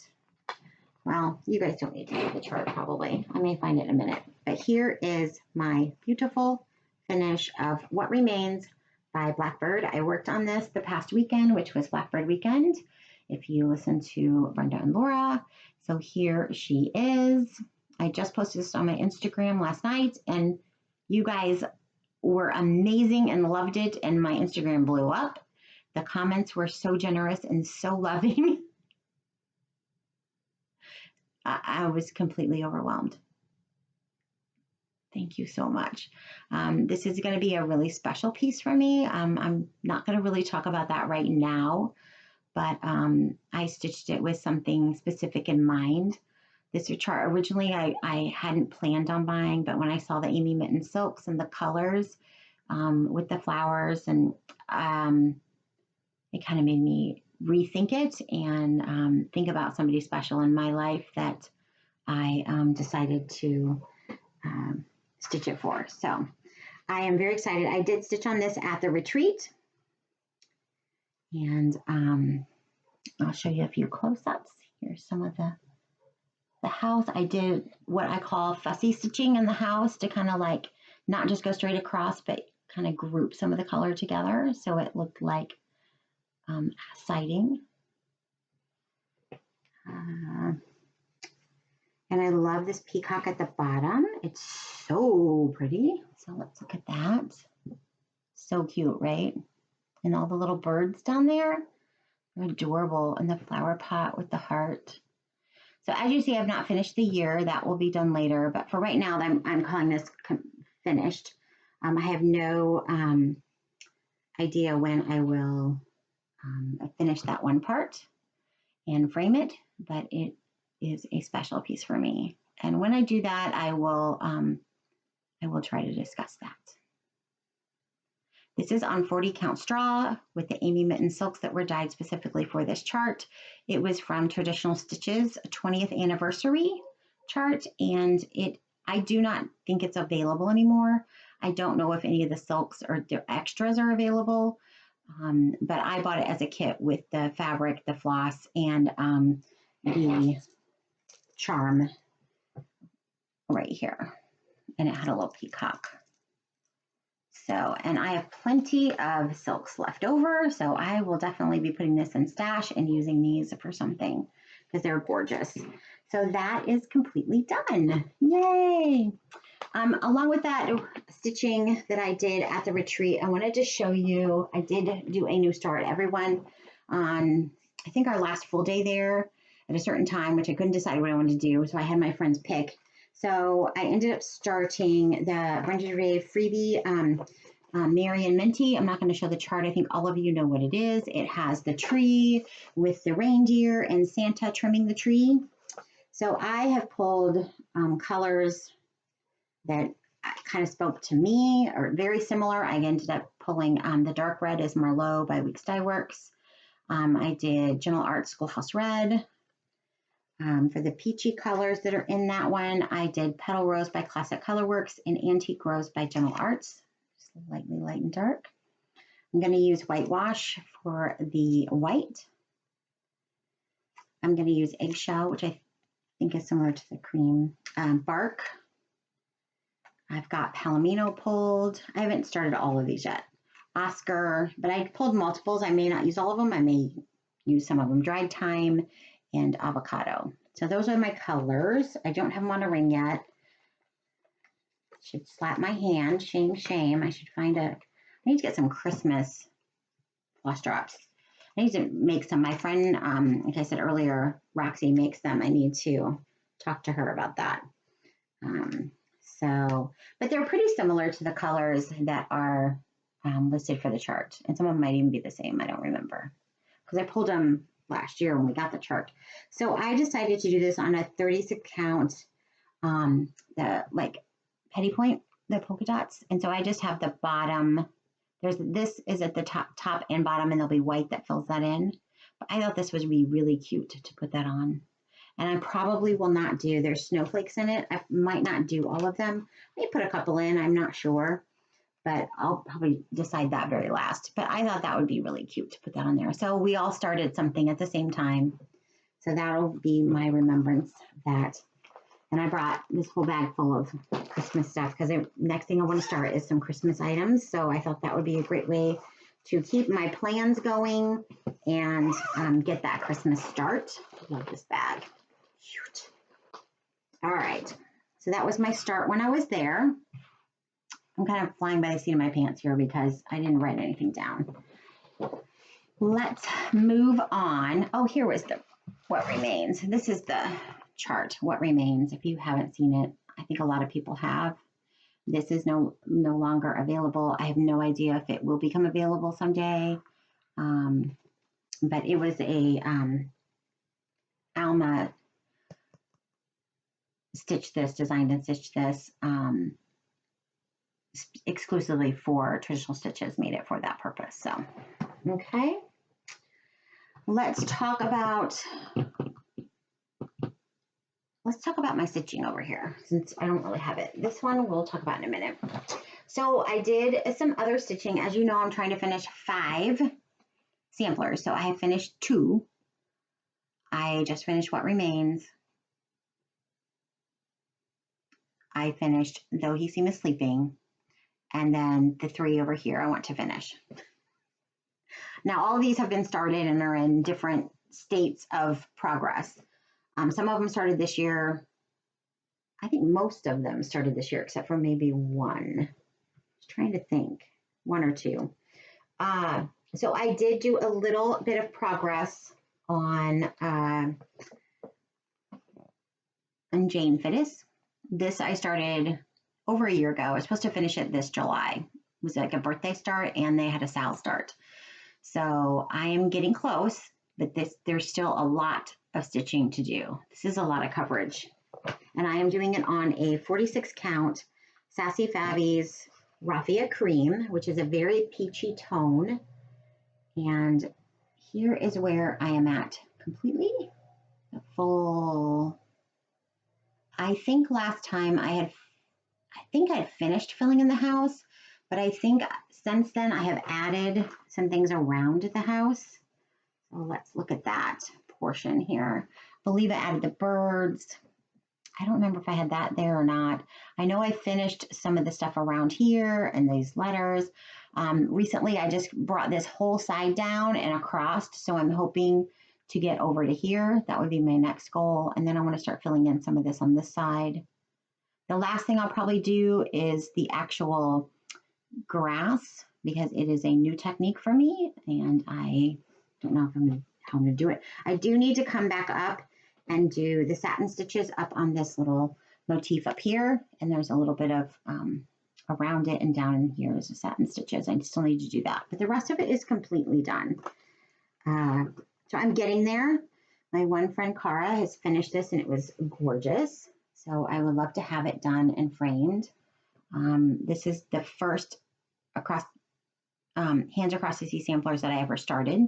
Well, you guys don't need to know the chart probably. I may find it in a minute. But here is my beautiful finish of What Remains by Blackbird. I worked on this the past weekend, which was Blackbird weekend, if you listen to Brenda and Laura. So here she is. I just posted this on my Instagram last night, and you guys were amazing and loved it, and my Instagram blew up. The comments were so generous and so loving. I was completely overwhelmed. Thank you so much. This is going to be a really special piece for me. I'm not going to really talk about that right now, but I stitched it with something specific in mind. This chart originally I hadn't planned on buying, but when I saw the Amy Mitten silks and the colors with the flowers, and it kind of made me rethink it and think about somebody special in my life that I decided to stitch it for. So I am very excited. I did stitch on this at the retreat, and I'll show you a few close-ups. Here's some of the house. I did what I call fussy stitching in the house to kind of like not just go straight across, but kind of group some of the color together so it looked like siding. And I love this peacock at the bottom. It's so pretty. So let's look at that. So cute, right? And all the little birds down there. They're adorable. And the flower pot with the heart. So as you see, I've not finished the year. That will be done later. But for right now, I'm calling this finished. I have no idea when I will finish that one part and frame it, but it is a special piece for me. And when I do that, I will try to discuss that. This is on 40 count straw with the Amy Mitten silks that were dyed specifically for this chart. It was from Traditional Stitches 20th anniversary chart, and I do not think it's available anymore. I don't know if any of the silks or the extras are available, but I bought it as a kit with the fabric, the floss, and the charm right here. And it had a little peacock. So, and I have plenty of silks left over, so I will definitely be putting this in stash and using these for something because they're gorgeous. So that is completely done. Yay! Along with that stitching that I did at the retreat, I wanted to show you, I did do a new start. Everyone on, I think our last full day there at a certain time, which I couldn't decide what I wanted to do, so I had my friends pick. So I ended up starting the Getaway freebie, Mary and Minty. I'm not going to show the chart. I think all of you know what it is. It has the tree with the reindeer and Santa trimming the tree. So I have pulled colors that kind of spoke to me, or very similar. I ended up pulling the dark red is Merlot by Weeks Dye Works. I did Gentle Art Schoolhouse Red. For the peachy colors that are in that one, I did Petal Rose by Classic Colorworks and Antique Rose by Gentle Arts, just lightly light and dark. I'm going to use whitewash for the white. I'm going to use eggshell, which I think is similar to the cream. Bark. I've got Palomino pulled. I haven't started all of these yet. Oscar, but I pulled multiples. I may not use all of them. I may use some of them. Dried thyme and avocado. So those are my colors. I don't have them on a ring yet. Should slap my hand. Shame, shame. I should find I need to get some Christmas floss drops. I need to make some. My friend, like I said earlier, Roxy makes them. I need to talk to her about that. But they're pretty similar to the colors that are listed for the chart. And some of them might even be the same. I don't remember. Because I pulled them last year when we got the chart. So I decided to do this on a 36 count, the like petty point, the polka dots. And so I just have the bottom. This is at the top and bottom, and there'll be white that fills that in. But I thought this would be really cute to put that on. And I probably will not do, there's snowflakes in it. I might not do all of them. I may put a couple in, I'm not sure. But I'll probably decide that very last. But I thought that would be really cute to put that on there. So we all started something at the same time. So that'll be my remembrance of that. And I brought this whole bag full of Christmas stuff because the next thing I want to start is some Christmas items. So I thought that would be a great way to keep my plans going and get that Christmas start. Love this bag. Cute. All right. So that was my start when I was there. I'm kind of flying by the seat of my pants here because I didn't write anything down. Let's move on. Oh, here was the what remains. This is the chart, what remains. If you haven't seen it, I think a lot of people have. This is no longer available. I have no idea if it will become available someday. But it was a Alma designed and stitched this. Exclusively for traditional stitches, made it for that purpose. So, okay. Let's talk about my stitching over here, since I don't really have it. This one we'll talk about in a minute. So I did some other stitching. As you know, I'm trying to finish 5 samplers. So I have finished 2. I just finished What Remains. I finished Though He Seemeth Sleeping. And then the 3 over here I want to finish. Now, all of these have been started and are in different states of progress. Some of them started this year. I think most of them started this year, except for maybe one. Just trying to think, 1 or 2. So I did do a little bit of progress on Jane Fittis. This I started over a year ago. I was supposed to finish it this July. It was like a birthday start, and they had a Sal start. So I am getting close, but there's still a lot of stitching to do. This is a lot of coverage. And I am doing it on a 46 count Sassy Fabbies Raffia Cream, which is a very peachy tone. And here is where I am at completely. The full, I think last time I think I'd finished filling in the house, but I think since then I have added some things around the house. So let's look at that portion here. I believe I added the birds. I don't remember if I had that there or not. I know I finished some of the stuff around here and these letters. Recently, I just brought this whole side down and across, so I'm hoping to get over to here. That would be my next goal. And then I want to start filling in some of this on this side. The last thing I'll probably do is the actual grass, because it is a new technique for me and I don't know how I'm going to do it. I do need to come back up and do the satin stitches up on this little motif up here, and there's a little bit of around it, and down in here is the satin stitches. I still need to do that, but the rest of it is completely done. So I'm getting there. My one friend Cara has finished this and it was gorgeous. So I would love to have it done and framed. This is the first hands across the sea samplers that I ever started.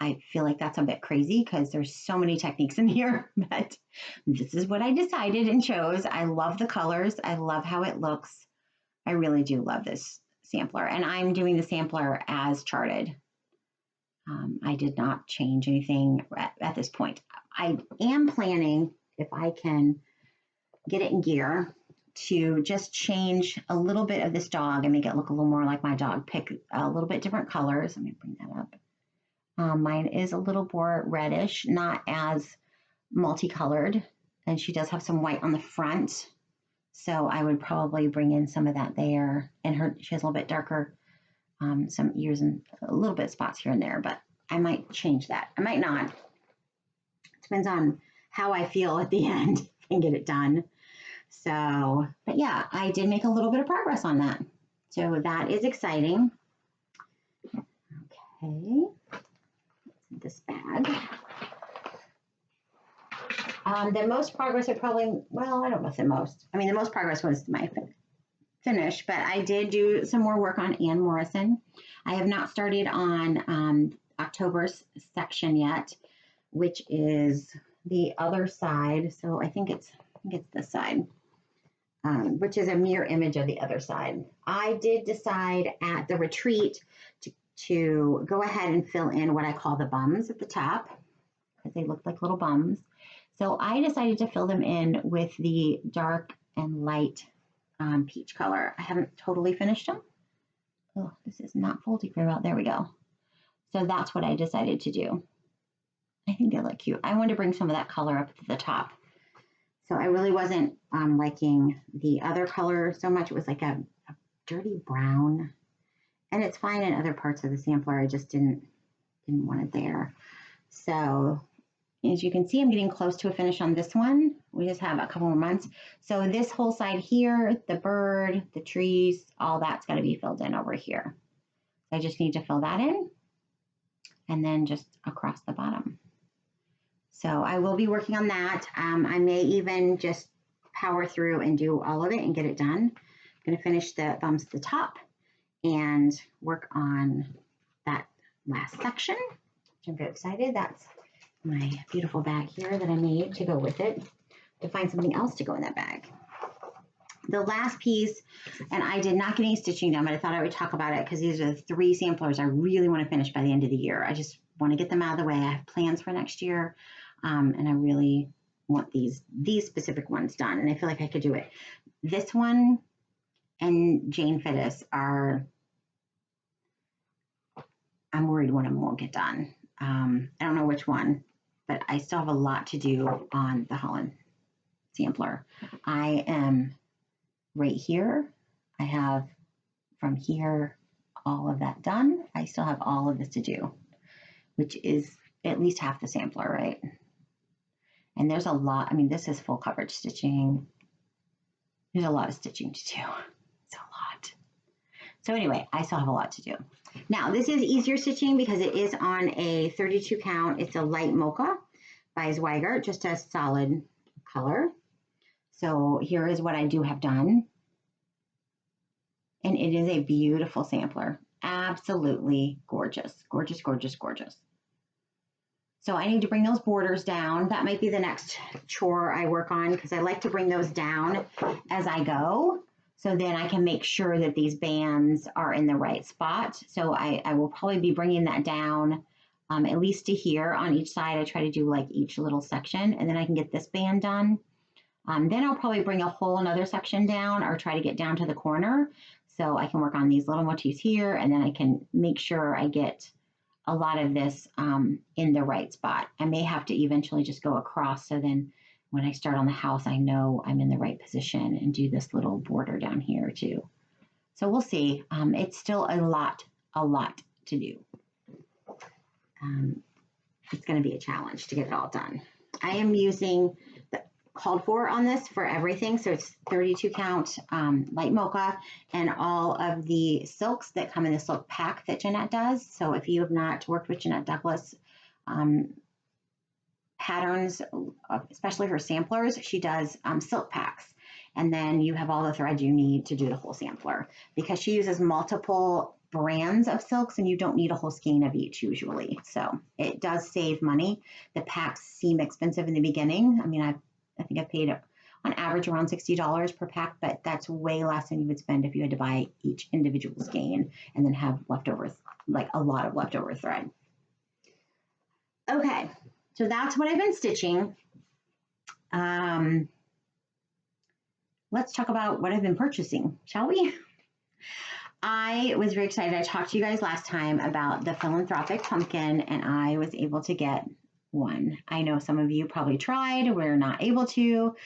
I feel like that's a bit crazy because there's so many techniques in here, but this is what I decided and chose. I love the colors. I love how it looks. I really do love this sampler, and I'm doing the sampler as charted. I did not change anything at this point. I am planning, if I can get it in gear, to just change a little bit of this dog and make it look a little more like my dog. Pick a little bit different colors. Let me bring that up. Mine is a little more reddish, not as multicolored, and she does have some white on the front. So I would probably bring in some of that there. And she has a little bit darker, some ears and a little bit of spots here and there, but I might change that. I might not. Depends on how I feel at the end and get it done. So, but yeah, I did make a little bit of progress on that. So that is exciting. Okay. This bag. The most progress I probably, well, I don't know if the most. I mean, the most progress was my finish, but I did do some more work on Anne Morrison. I have not started on October's section yet, which is the other side. So I think it's this side, which is a mirror image of the other side. I did decide at the retreat to go ahead and fill in what I call the bums at the top, because they look like little bums. So I decided to fill them in with the dark and light peach color. I haven't totally finished them. Oh, this is not folding very well. There we go. So that's what I decided to do. I think they look cute. I wanted to bring some of that color up to the top. So I really wasn't liking the other color so much. It was like a dirty brown. And it's fine in other parts of the sampler. I just didn't want it there. So as you can see, I'm getting close to a finish on this one. We just have a couple more months. So this whole side here, the bird, the trees, all that's got to be filled in over here. So I just need to fill that in, and then just across the bottom. So I will be working on that. I may even just power through and do all of it and get it done. I'm going to finish the bums at the top and work on that last section, which I'm very excited. That's my beautiful bag here that I made to go with it, to find something else to go in that bag. The last piece, and I did not get any stitching done, but I thought I would talk about it because these are the 3 samplers I really want to finish by the end of the year. I just want to get them out of the way. I have plans for next year, and I really want these specific ones done, and I feel like I could do it. This one and Jane Fittis are, I'm worried one of them won't get done. I don't know which one, but I still have a lot to do on the Holland sampler. I am right here. I have from here all of that done. I still have all of this to do, which is at least half the sampler, right? And there's a lot. I mean, this is full coverage stitching. There's a lot of stitching to do. It's a lot. So anyway, I still have a lot to do. Now, this is easier stitching because it is on a 32 count. It's a light mocha by Zweigart, just a solid color. So here is what I do have done. And it is a beautiful sampler. Absolutely gorgeous, gorgeous, gorgeous, gorgeous. So I need to bring those borders down. That might be the next chore I work on, because I like to bring those down as I go. So then I can make sure that these bands are in the right spot. So I will probably be bringing that down at least to here on each side. I try to do like each little section, and then I can get this band done. Then I'll probably bring a whole another section down, or try to get down to the corner. So I can work on these little motifs here, and then I can make sure I get a lot of this in the right spot. I may have to eventually just go across, so then when I start on the house, I know I'm in the right position and do this little border down here too. So we'll see. It's still a lot to do. It's going to be a challenge to get it all done. I am using the called for on this for everything. So it's 32 count light mocha and all of the silks that come in the silk pack that Jeanette does. So if you have not worked with Jeanette Douglas patterns, especially her samplers, she does silk packs. And then you have all the threads you need to do the whole sampler because she uses multiple brands of silks and you don't need a whole skein of each usually. So it does save money. The packs seem expensive in the beginning. I mean, I think I paid on average around $60 per pack, but that's way less than you would spend if you had to buy each individual skein and then have leftovers, like a lot of leftover thread. Okay, so that's what I've been stitching. Let's talk about what I've been purchasing, shall we? I was very excited. I talked to you guys last time about the philanthropic pumpkin, and I was able to get one. I know some of you probably tried, we're not able to.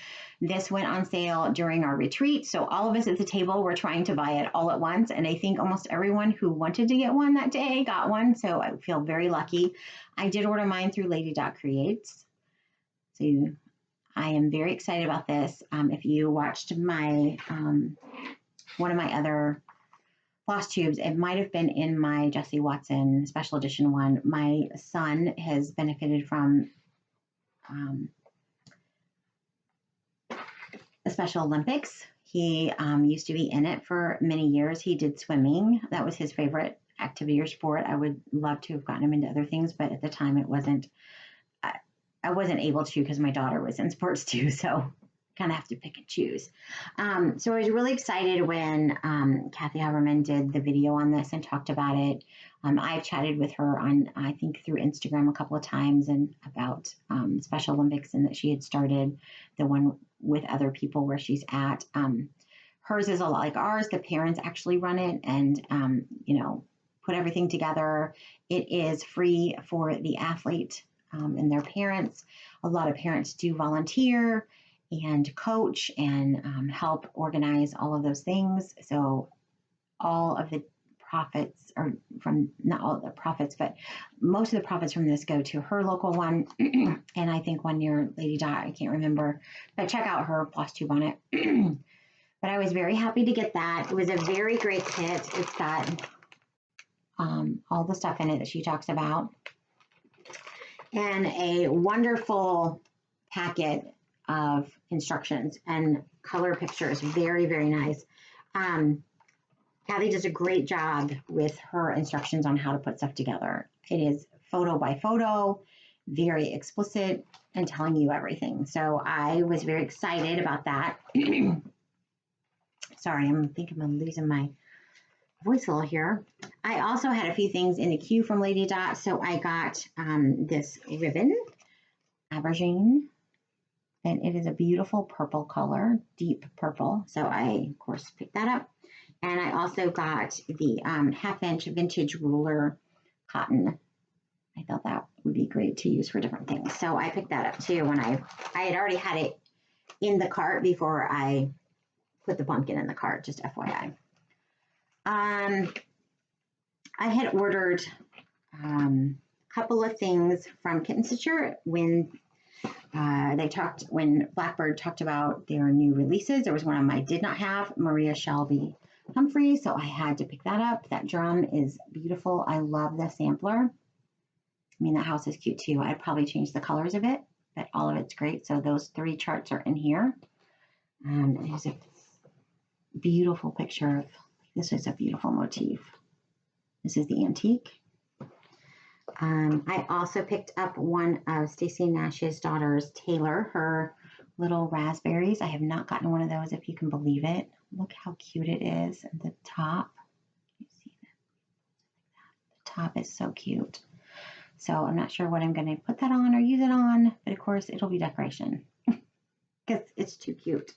This went on sale during our retreat, so all of us at the table were trying to buy it all at once, and I think almost everyone who wanted to get one that day got one, so I feel very lucky. I did order mine through Lady Creates, so I am very excited about this. If you watched my one of my other Flosstubes, it might have been in my Jessie Watson special edition one. My son has benefited from the Special Olympics. He used to be in it for many years. He did swimming. That was his favorite activity or sport. I would love to have gotten him into other things, but at the time it wasn't. I wasn't able to because my daughter was in sports too, so kind of have to pick and choose. So I was really excited when Kathy Haberman did the video on this and talked about it. I've chatted with her on, I think, through Instagram a couple of times and about Special Olympics and that she had started the one with other people where she's at. Hers is a lot like ours. The parents actually run it and, put everything together. It is free for the athlete and their parents. A lot of parents do volunteer and coach and help organize all of those things. So all of the profits, or from not all of the profits, but most of the profits from this go to her local one. And I think one year Lady Dot, I can't remember, but check out her Flosstube on it. But I was very happy to get that. It was a very great kit. It's got all the stuff in it that she talks about. And a wonderful packet of instructions and color pictures. Very, very nice. Kathy does a great job with her instructions on how to put stuff together. It is photo by photo, very explicit, and telling you everything. So I was very excited about that. Sorry, I think I'm losing my voice a little here. I also had a few things in the queue from Lady Dot. So I got this ribbon, aubergine, and it is a beautiful purple color, deep purple. So I, of course, picked that up. And I also got the 1/2-inch vintage ruler cotton. I thought that would be great to use for different things. So I picked that up too when I had already had it in the cart before I put the pumpkin in the cart, just FYI. I had ordered a couple of things from KittenStitcher when when Blackbird talked about their new releases. There was one of them I did not have, Maria Shelby Humphrey, so I had to pick that up. That drum is beautiful. I love the sampler. I mean, the house is cute too. I'd probably change the colors of it, but all of it's great. So those 3 charts are in here. There's a beautiful picture of, this is a beautiful motif. This is the antique. I also picked up one of Stacey Nash's daughters, Taylor, her little raspberries. I have not gotten one of those, if you can believe it. Look how cute it is at the top. You see that? The top is so cute. So I'm not sure what I'm going to put that on or use it on, but of course it'll be decoration because it's too cute.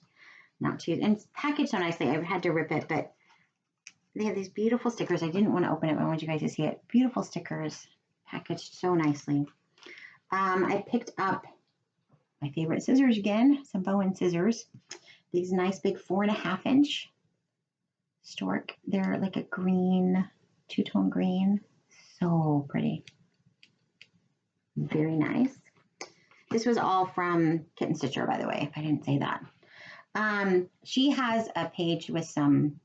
Not too, and it's packaged so nicely. I had to rip it, but they have these beautiful stickers. I didn't want to open it, but I want you guys to see it. Beautiful stickers, packaged so nicely. I picked up my favorite scissors again, some Bowen scissors. These nice big 4.5 inch stork. They're like a green, two-tone green. So pretty. Very nice. This was all from KittenStitcher, by the way, if I didn't say that. She has a page with some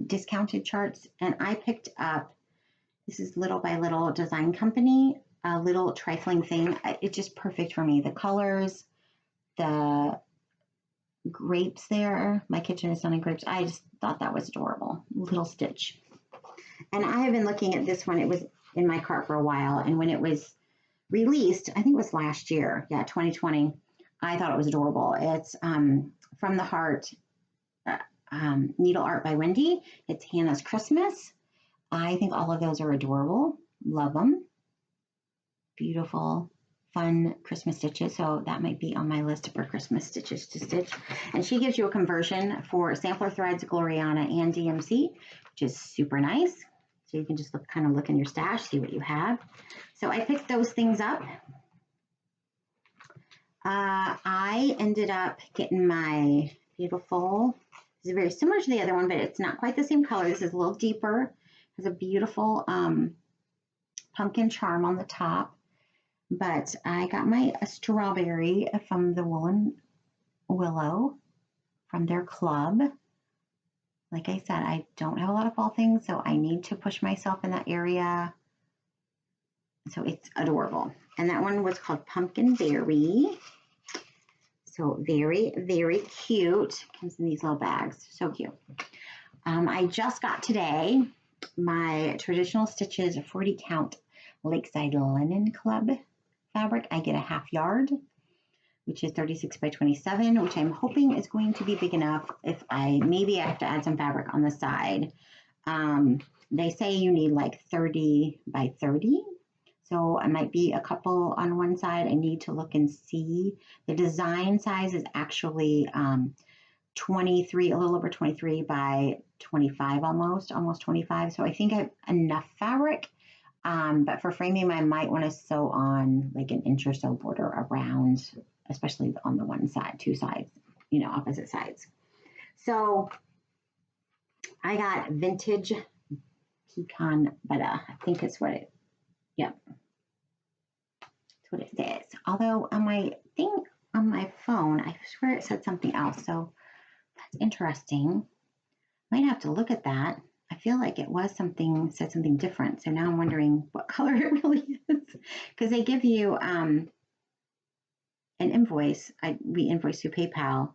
discounted charts, and I picked up, this is Little by Little Design Company, a little trifling thing. It's just perfect for me. The colors, the grapes there. My kitchen is done in grapes. I just thought that was adorable. Little stitch. And I have been looking at this one. It was in my cart for a while, and when it was released, I think it was last year, 2020, I thought it was adorable. It's From the Heart, Needle Art by Wendy. It's Hannah's Christmas. I think all of those are adorable. Love them. Beautiful, fun Christmas stitches. So that might be on my list for Christmas stitches to stitch. And she gives you a conversion for sampler threads, Gloriana, and DMC, which is super nice. So you can just kind of look in your stash, see what you have. So I picked those things up. I ended up getting my beautiful, this is very similar to the other one, but it's not quite the same color. This is a little deeper. It has a beautiful pumpkin charm on the top. But I got my strawberry from the Woolen Willow from their club. Like I said, I don't have a lot of fall things, so I need to push myself in that area. So it's adorable. And that one was called Pumpkin Berry. So very, very cute. Comes in these little bags. So cute. I just got today my Traditional Stitches 40 count Lakeside Linen Club fabric. I get a 1/2 yard, which is 36 by 27, which I'm hoping is going to be big enough. If maybe I have to add some fabric on the side. They say you need like 30 by 30. So I might be a couple on one side. I need to look and see. The design size is actually 23, a little over 23 by 25 almost 25. So I think I have enough fabric. But for framing, I might want to sew on like an inch or so border around, especially on the one side, two sides, opposite sides. So I got vintage pecan butter. I think it's what it, yep. That's what it says. Although on my thing, on my phone, I swear it said something else. So that's interesting. Might have to look at that. I feel like it was said something different. So now I'm wondering what color it really is. Because they give you an invoice. We invoice through PayPal.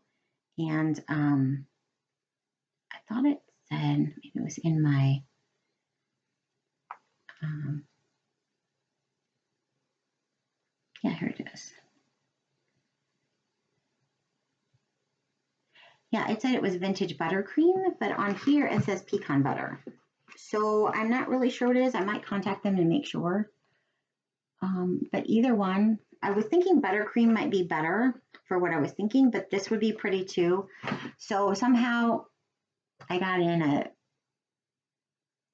And I thought it said, maybe it was in my, yeah, here it is. Yeah, it said it was vintage buttercream, but on here it says pecan butter. So I'm not really sure what it is. I might contact them and make sure. But either one, I was thinking buttercream might be better for what I was thinking, but this would be pretty too. So somehow I got in a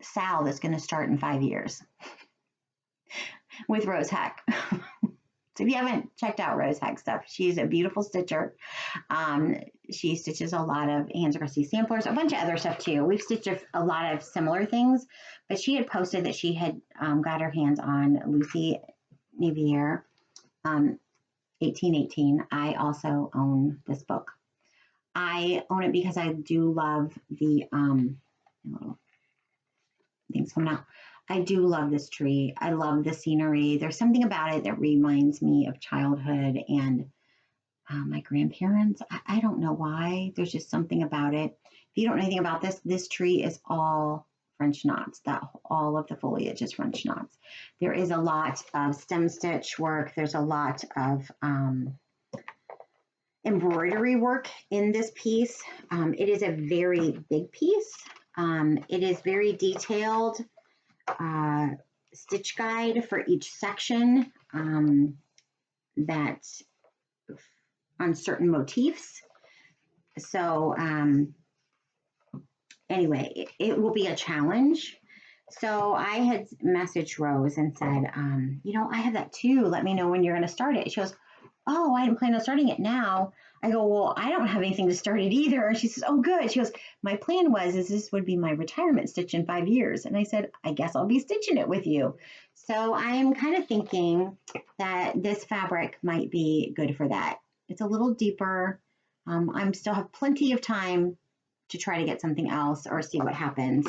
sal that's going to start in 5 years with Rose Heck. So if you haven't checked out Rose Heck stuff, she's a beautiful stitcher. She stitches a lot of Hands Across These samplers, a bunch of other stuff too. We've stitched a lot of similar things, but she had posted that she had got her hands on Lucy Navier, 1818. I also own this book. I own it because I do love the little things coming out. I do love this tree. I love the scenery. There's something about it that reminds me of childhood and my grandparents. I don't know why. There's just something about it. If you don't know anything about this tree is all French knots. All of the foliage is French knots. There is a lot of stem stitch work. There's a lot of embroidery work in this piece. It is a very big piece. It is very detailed. Stitch guide for each section that on certain motifs. So anyway, it will be a challenge. So I had messaged Rose and said, I have that too. Let me know when you're going to start it. She goes, oh, I didn't plan on starting it now. I go, well, I don't have anything to start it either. And she says, oh, good. She goes, my plan is this would be my retirement stitch in 5 years. And I said, I guess I'll be stitching it with you. So I'm kind of thinking that this fabric might be good for that. It's a little deeper. I'm still have plenty of time to try to get something else or see what happens.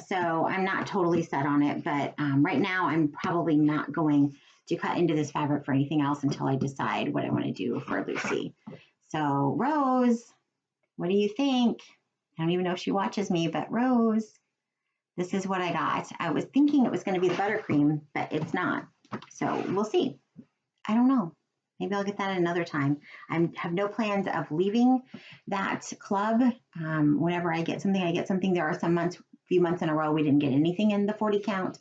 So I'm not totally set on it, but right now I'm probably not going to cut into this fabric for anything else until I decide what I want to do for Lucy. So Rose, what do you think? I don't even know if she watches me, but Rose, this is what I got. I was thinking it was going to be the buttercream, but it's not. So we'll see. I don't know. Maybe I'll get that another time. I have no plans of leaving that club. Whenever I get something, I get something. There are some months, few months in a row, we didn't get anything in the 40 count,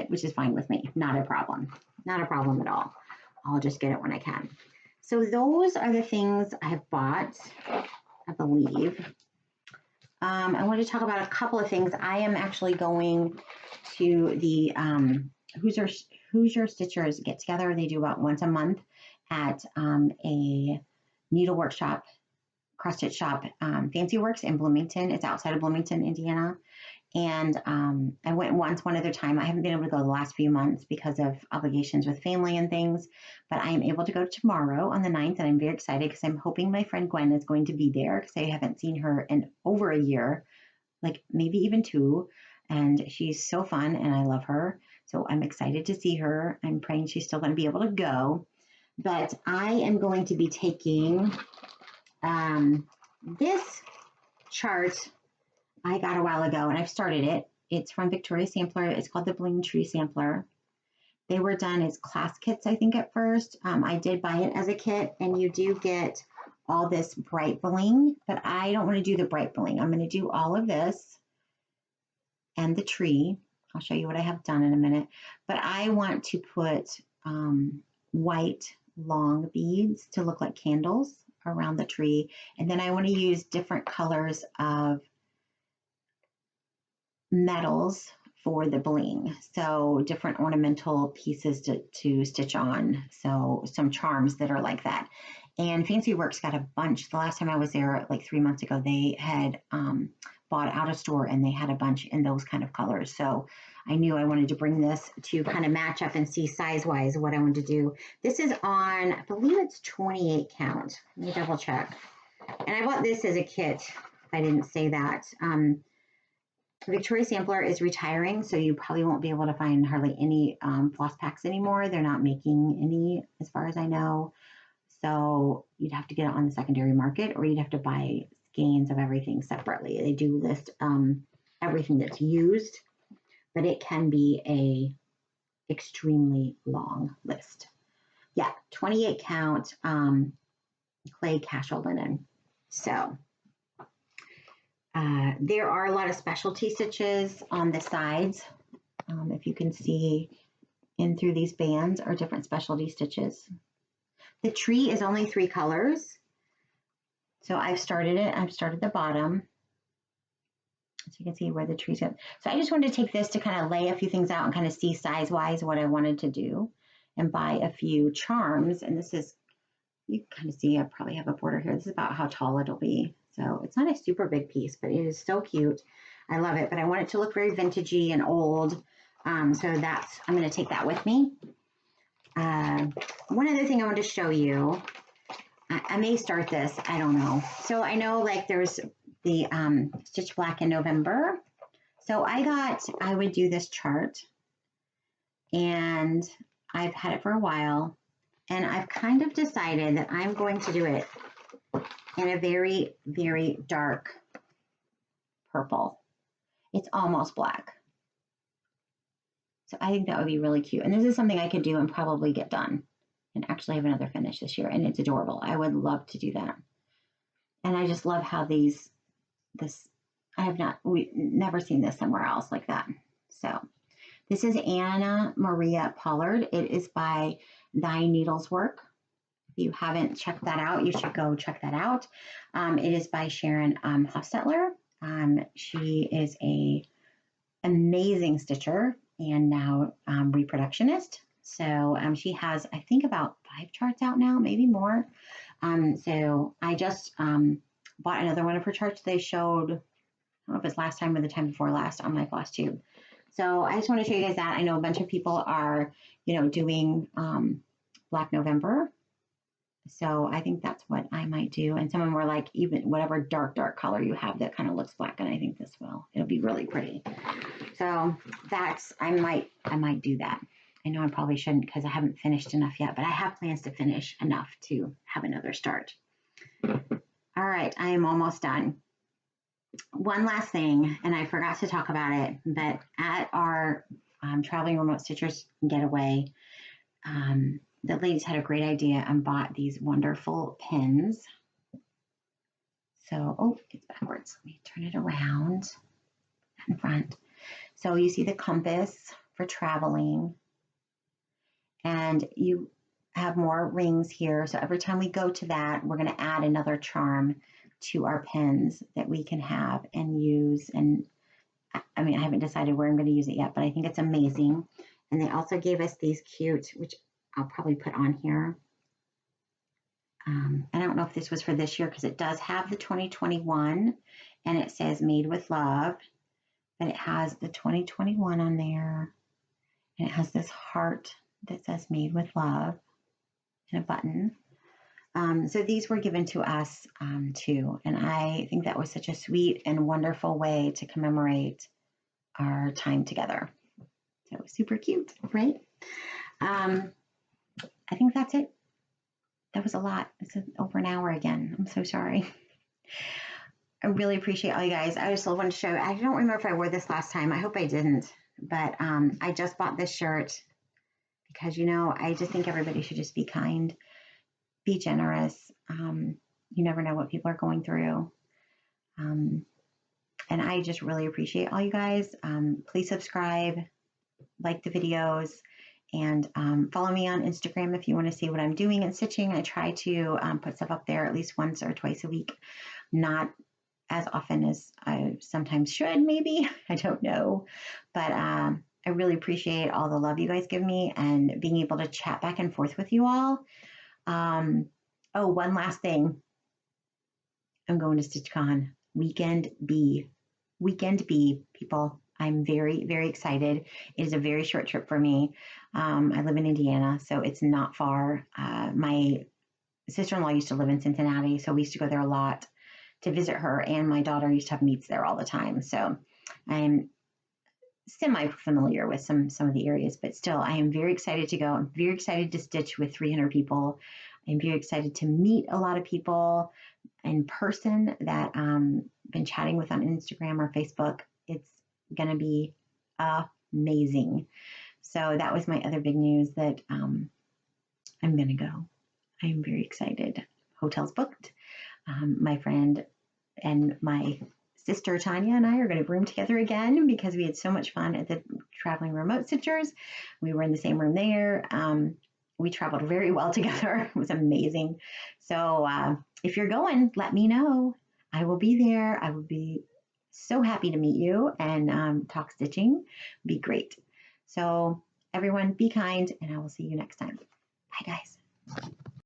which is fine with me. Not a problem. Not a problem at all. I'll just get it when I can. So those are the things I have bought, I believe. I want to talk about a couple of things. I am actually going to the Hoosier Stitchers get together. They do about once a month at a needle workshop, cross stitch shop, Fancy Works in Bloomington. It's outside of Bloomington, Indiana. And I went once, one other time. I haven't been able to go the last few months because of obligations with family and things, but I am able to go tomorrow on the 9th, and I'm very excited because I'm hoping my friend Gwen is going to be there because I haven't seen her in over a year, like maybe even 2, and she's so fun and I love her. So I'm excited to see her. I'm praying she's still going to be able to go, but I am going to be taking this chart I got a while ago, and I've started it. It's from Victoria Sampler. It's called the Bling Tree Sampler. They were done as class kits, I think, at first. I did buy it as a kit, and you do get all this bright bling, but I don't want to do the bright bling. I'm going to do all of this and the tree. I'll show you what I have done in a minute, but I want to put white long beads to look like candles around the tree, and then I want to use different colors of metals for the bling, so different ornamental pieces to stitch on, so some charms that are like that. And Fancy Works got a bunch. The last time I was there, like 3 months ago, they had bought out a store and they had a bunch in those kind of colors. So I knew I wanted to bring this to kind of match up and see size-wise what I wanted to do. This is on, I believe it's 28 count. Let me double check. And I bought this as a kit, if I didn't say that. Victoria Sampler is retiring, so you probably won't be able to find hardly any floss packs anymore. They're not making any, as far as I know. So you'd have to get it on the secondary market, or you'd have to buy skeins of everything separately. They do list everything that's used, but it can be a extremely long list. Yeah, 28 count clay casual linen. So there are a lot of specialty stitches on the sides. If you can see in through these bands are different specialty stitches. The tree is only 3 colors. So I've started it. I've started the bottom. So you can see where the tree's at. So I just wanted to take this to kind of lay a few things out and kind of see size-wise what I wanted to do and buy a few charms. And this is, you can kind of see, I probably have a border here. This is about how tall it'll be. So it's not a super big piece, but it is so cute. I love it, but I want it to look very vintagey and old. So that's, I'm going to take that with me. One other thing I want to show you, I may start this, I don't know. So I know like there's the Stitch Black in November. So I would do this chart, and I've had it for a while, and I've kind of decided that I'm going to do it in a very, very dark purple. It's almost black. So I think that would be really cute. And this is something I could do and probably get done and actually have another finish this year. And it's adorable. I would love to do that. And I just love how we've never seen this somewhere else like that. So this is Anna Maria Pollard. It is by Thy Needles Work. If you haven't checked that out, you should go check that out. It is by Sharon Hofstetler. She is a amazing stitcher and now reproductionist. So she has, I think, about 5 charts out now, maybe more. So I just bought another one of her charts they showed, I don't know if it's last time or the time before last on my Flosstube. So I just want to show you guys that. I know a bunch of people are, doing Black November. So I think that's what I might do. And some of them were like, even whatever dark color you have that kind of looks black. And I think this will. It'll be really pretty. So that's, I might do that. I know I probably shouldn't because I haven't finished enough yet, but I have plans to finish enough to have another start. All right, I am almost done. One last thing, and I forgot to talk about it, but at our traveling remote stitchers getaway, the ladies had a great idea and bought these wonderful pins. So, oh, it's backwards. Let me turn it around in front. So you see the compass for traveling, and you have more rings here. So every time we go to that, we're going to add another charm to our pins that we can have and use. And I mean, I haven't decided where I'm going to use it yet, but I think it's amazing. And they also gave us these cute, which I'll probably put on here. I don't know if this was for this year because it does have the 2021 and it says made with love, but it has the 2021 on there and it has this heart that says made with love and a button. So these were given to us too, and I think that was such a sweet and wonderful way to commemorate our time together. So it was super cute, right? I think that's it. That was a lot. It's over an hour again. I'm so sorry. I really appreciate all you guys. I just want to show, I don't remember if I wore this last time. I hope I didn't, but I just bought this shirt because, I just think everybody should just be kind, be generous. You never know what people are going through. And I just really appreciate all you guys. Please subscribe, like the videos, and follow me on Instagram if you want to see what I'm doing in stitching. I try to put stuff up there at least once or twice a week, not as often as I sometimes should, maybe. I don't know. But I really appreciate all the love you guys give me and being able to chat back and forth with you all. Oh, one last thing. I'm going to StitchCon Weekend B, people. I'm very, very excited. It is a very short trip for me. I live in Indiana, so it's not far. My sister-in-law used to live in Cincinnati, so we used to go there a lot to visit her, and my daughter used to have meets there all the time. So I'm semi-familiar with some of the areas, but still, I am very excited to go. I'm very excited to stitch with 300 people. I'm very excited to meet a lot of people in person that I've been chatting with on Instagram or Facebook. It's going to be amazing. So that was my other big news that I'm going to go. I am very excited. Hotel's booked. My friend and my sister Tanya and I are going to room together again because we had so much fun at the traveling remote stitchers. We were in the same room there. We traveled very well together. It was amazing. So if you're going, let me know. I will be there. I will be so happy to meet you and talk stitching. Be great. So everyone be kind and I will see you next time. Bye guys.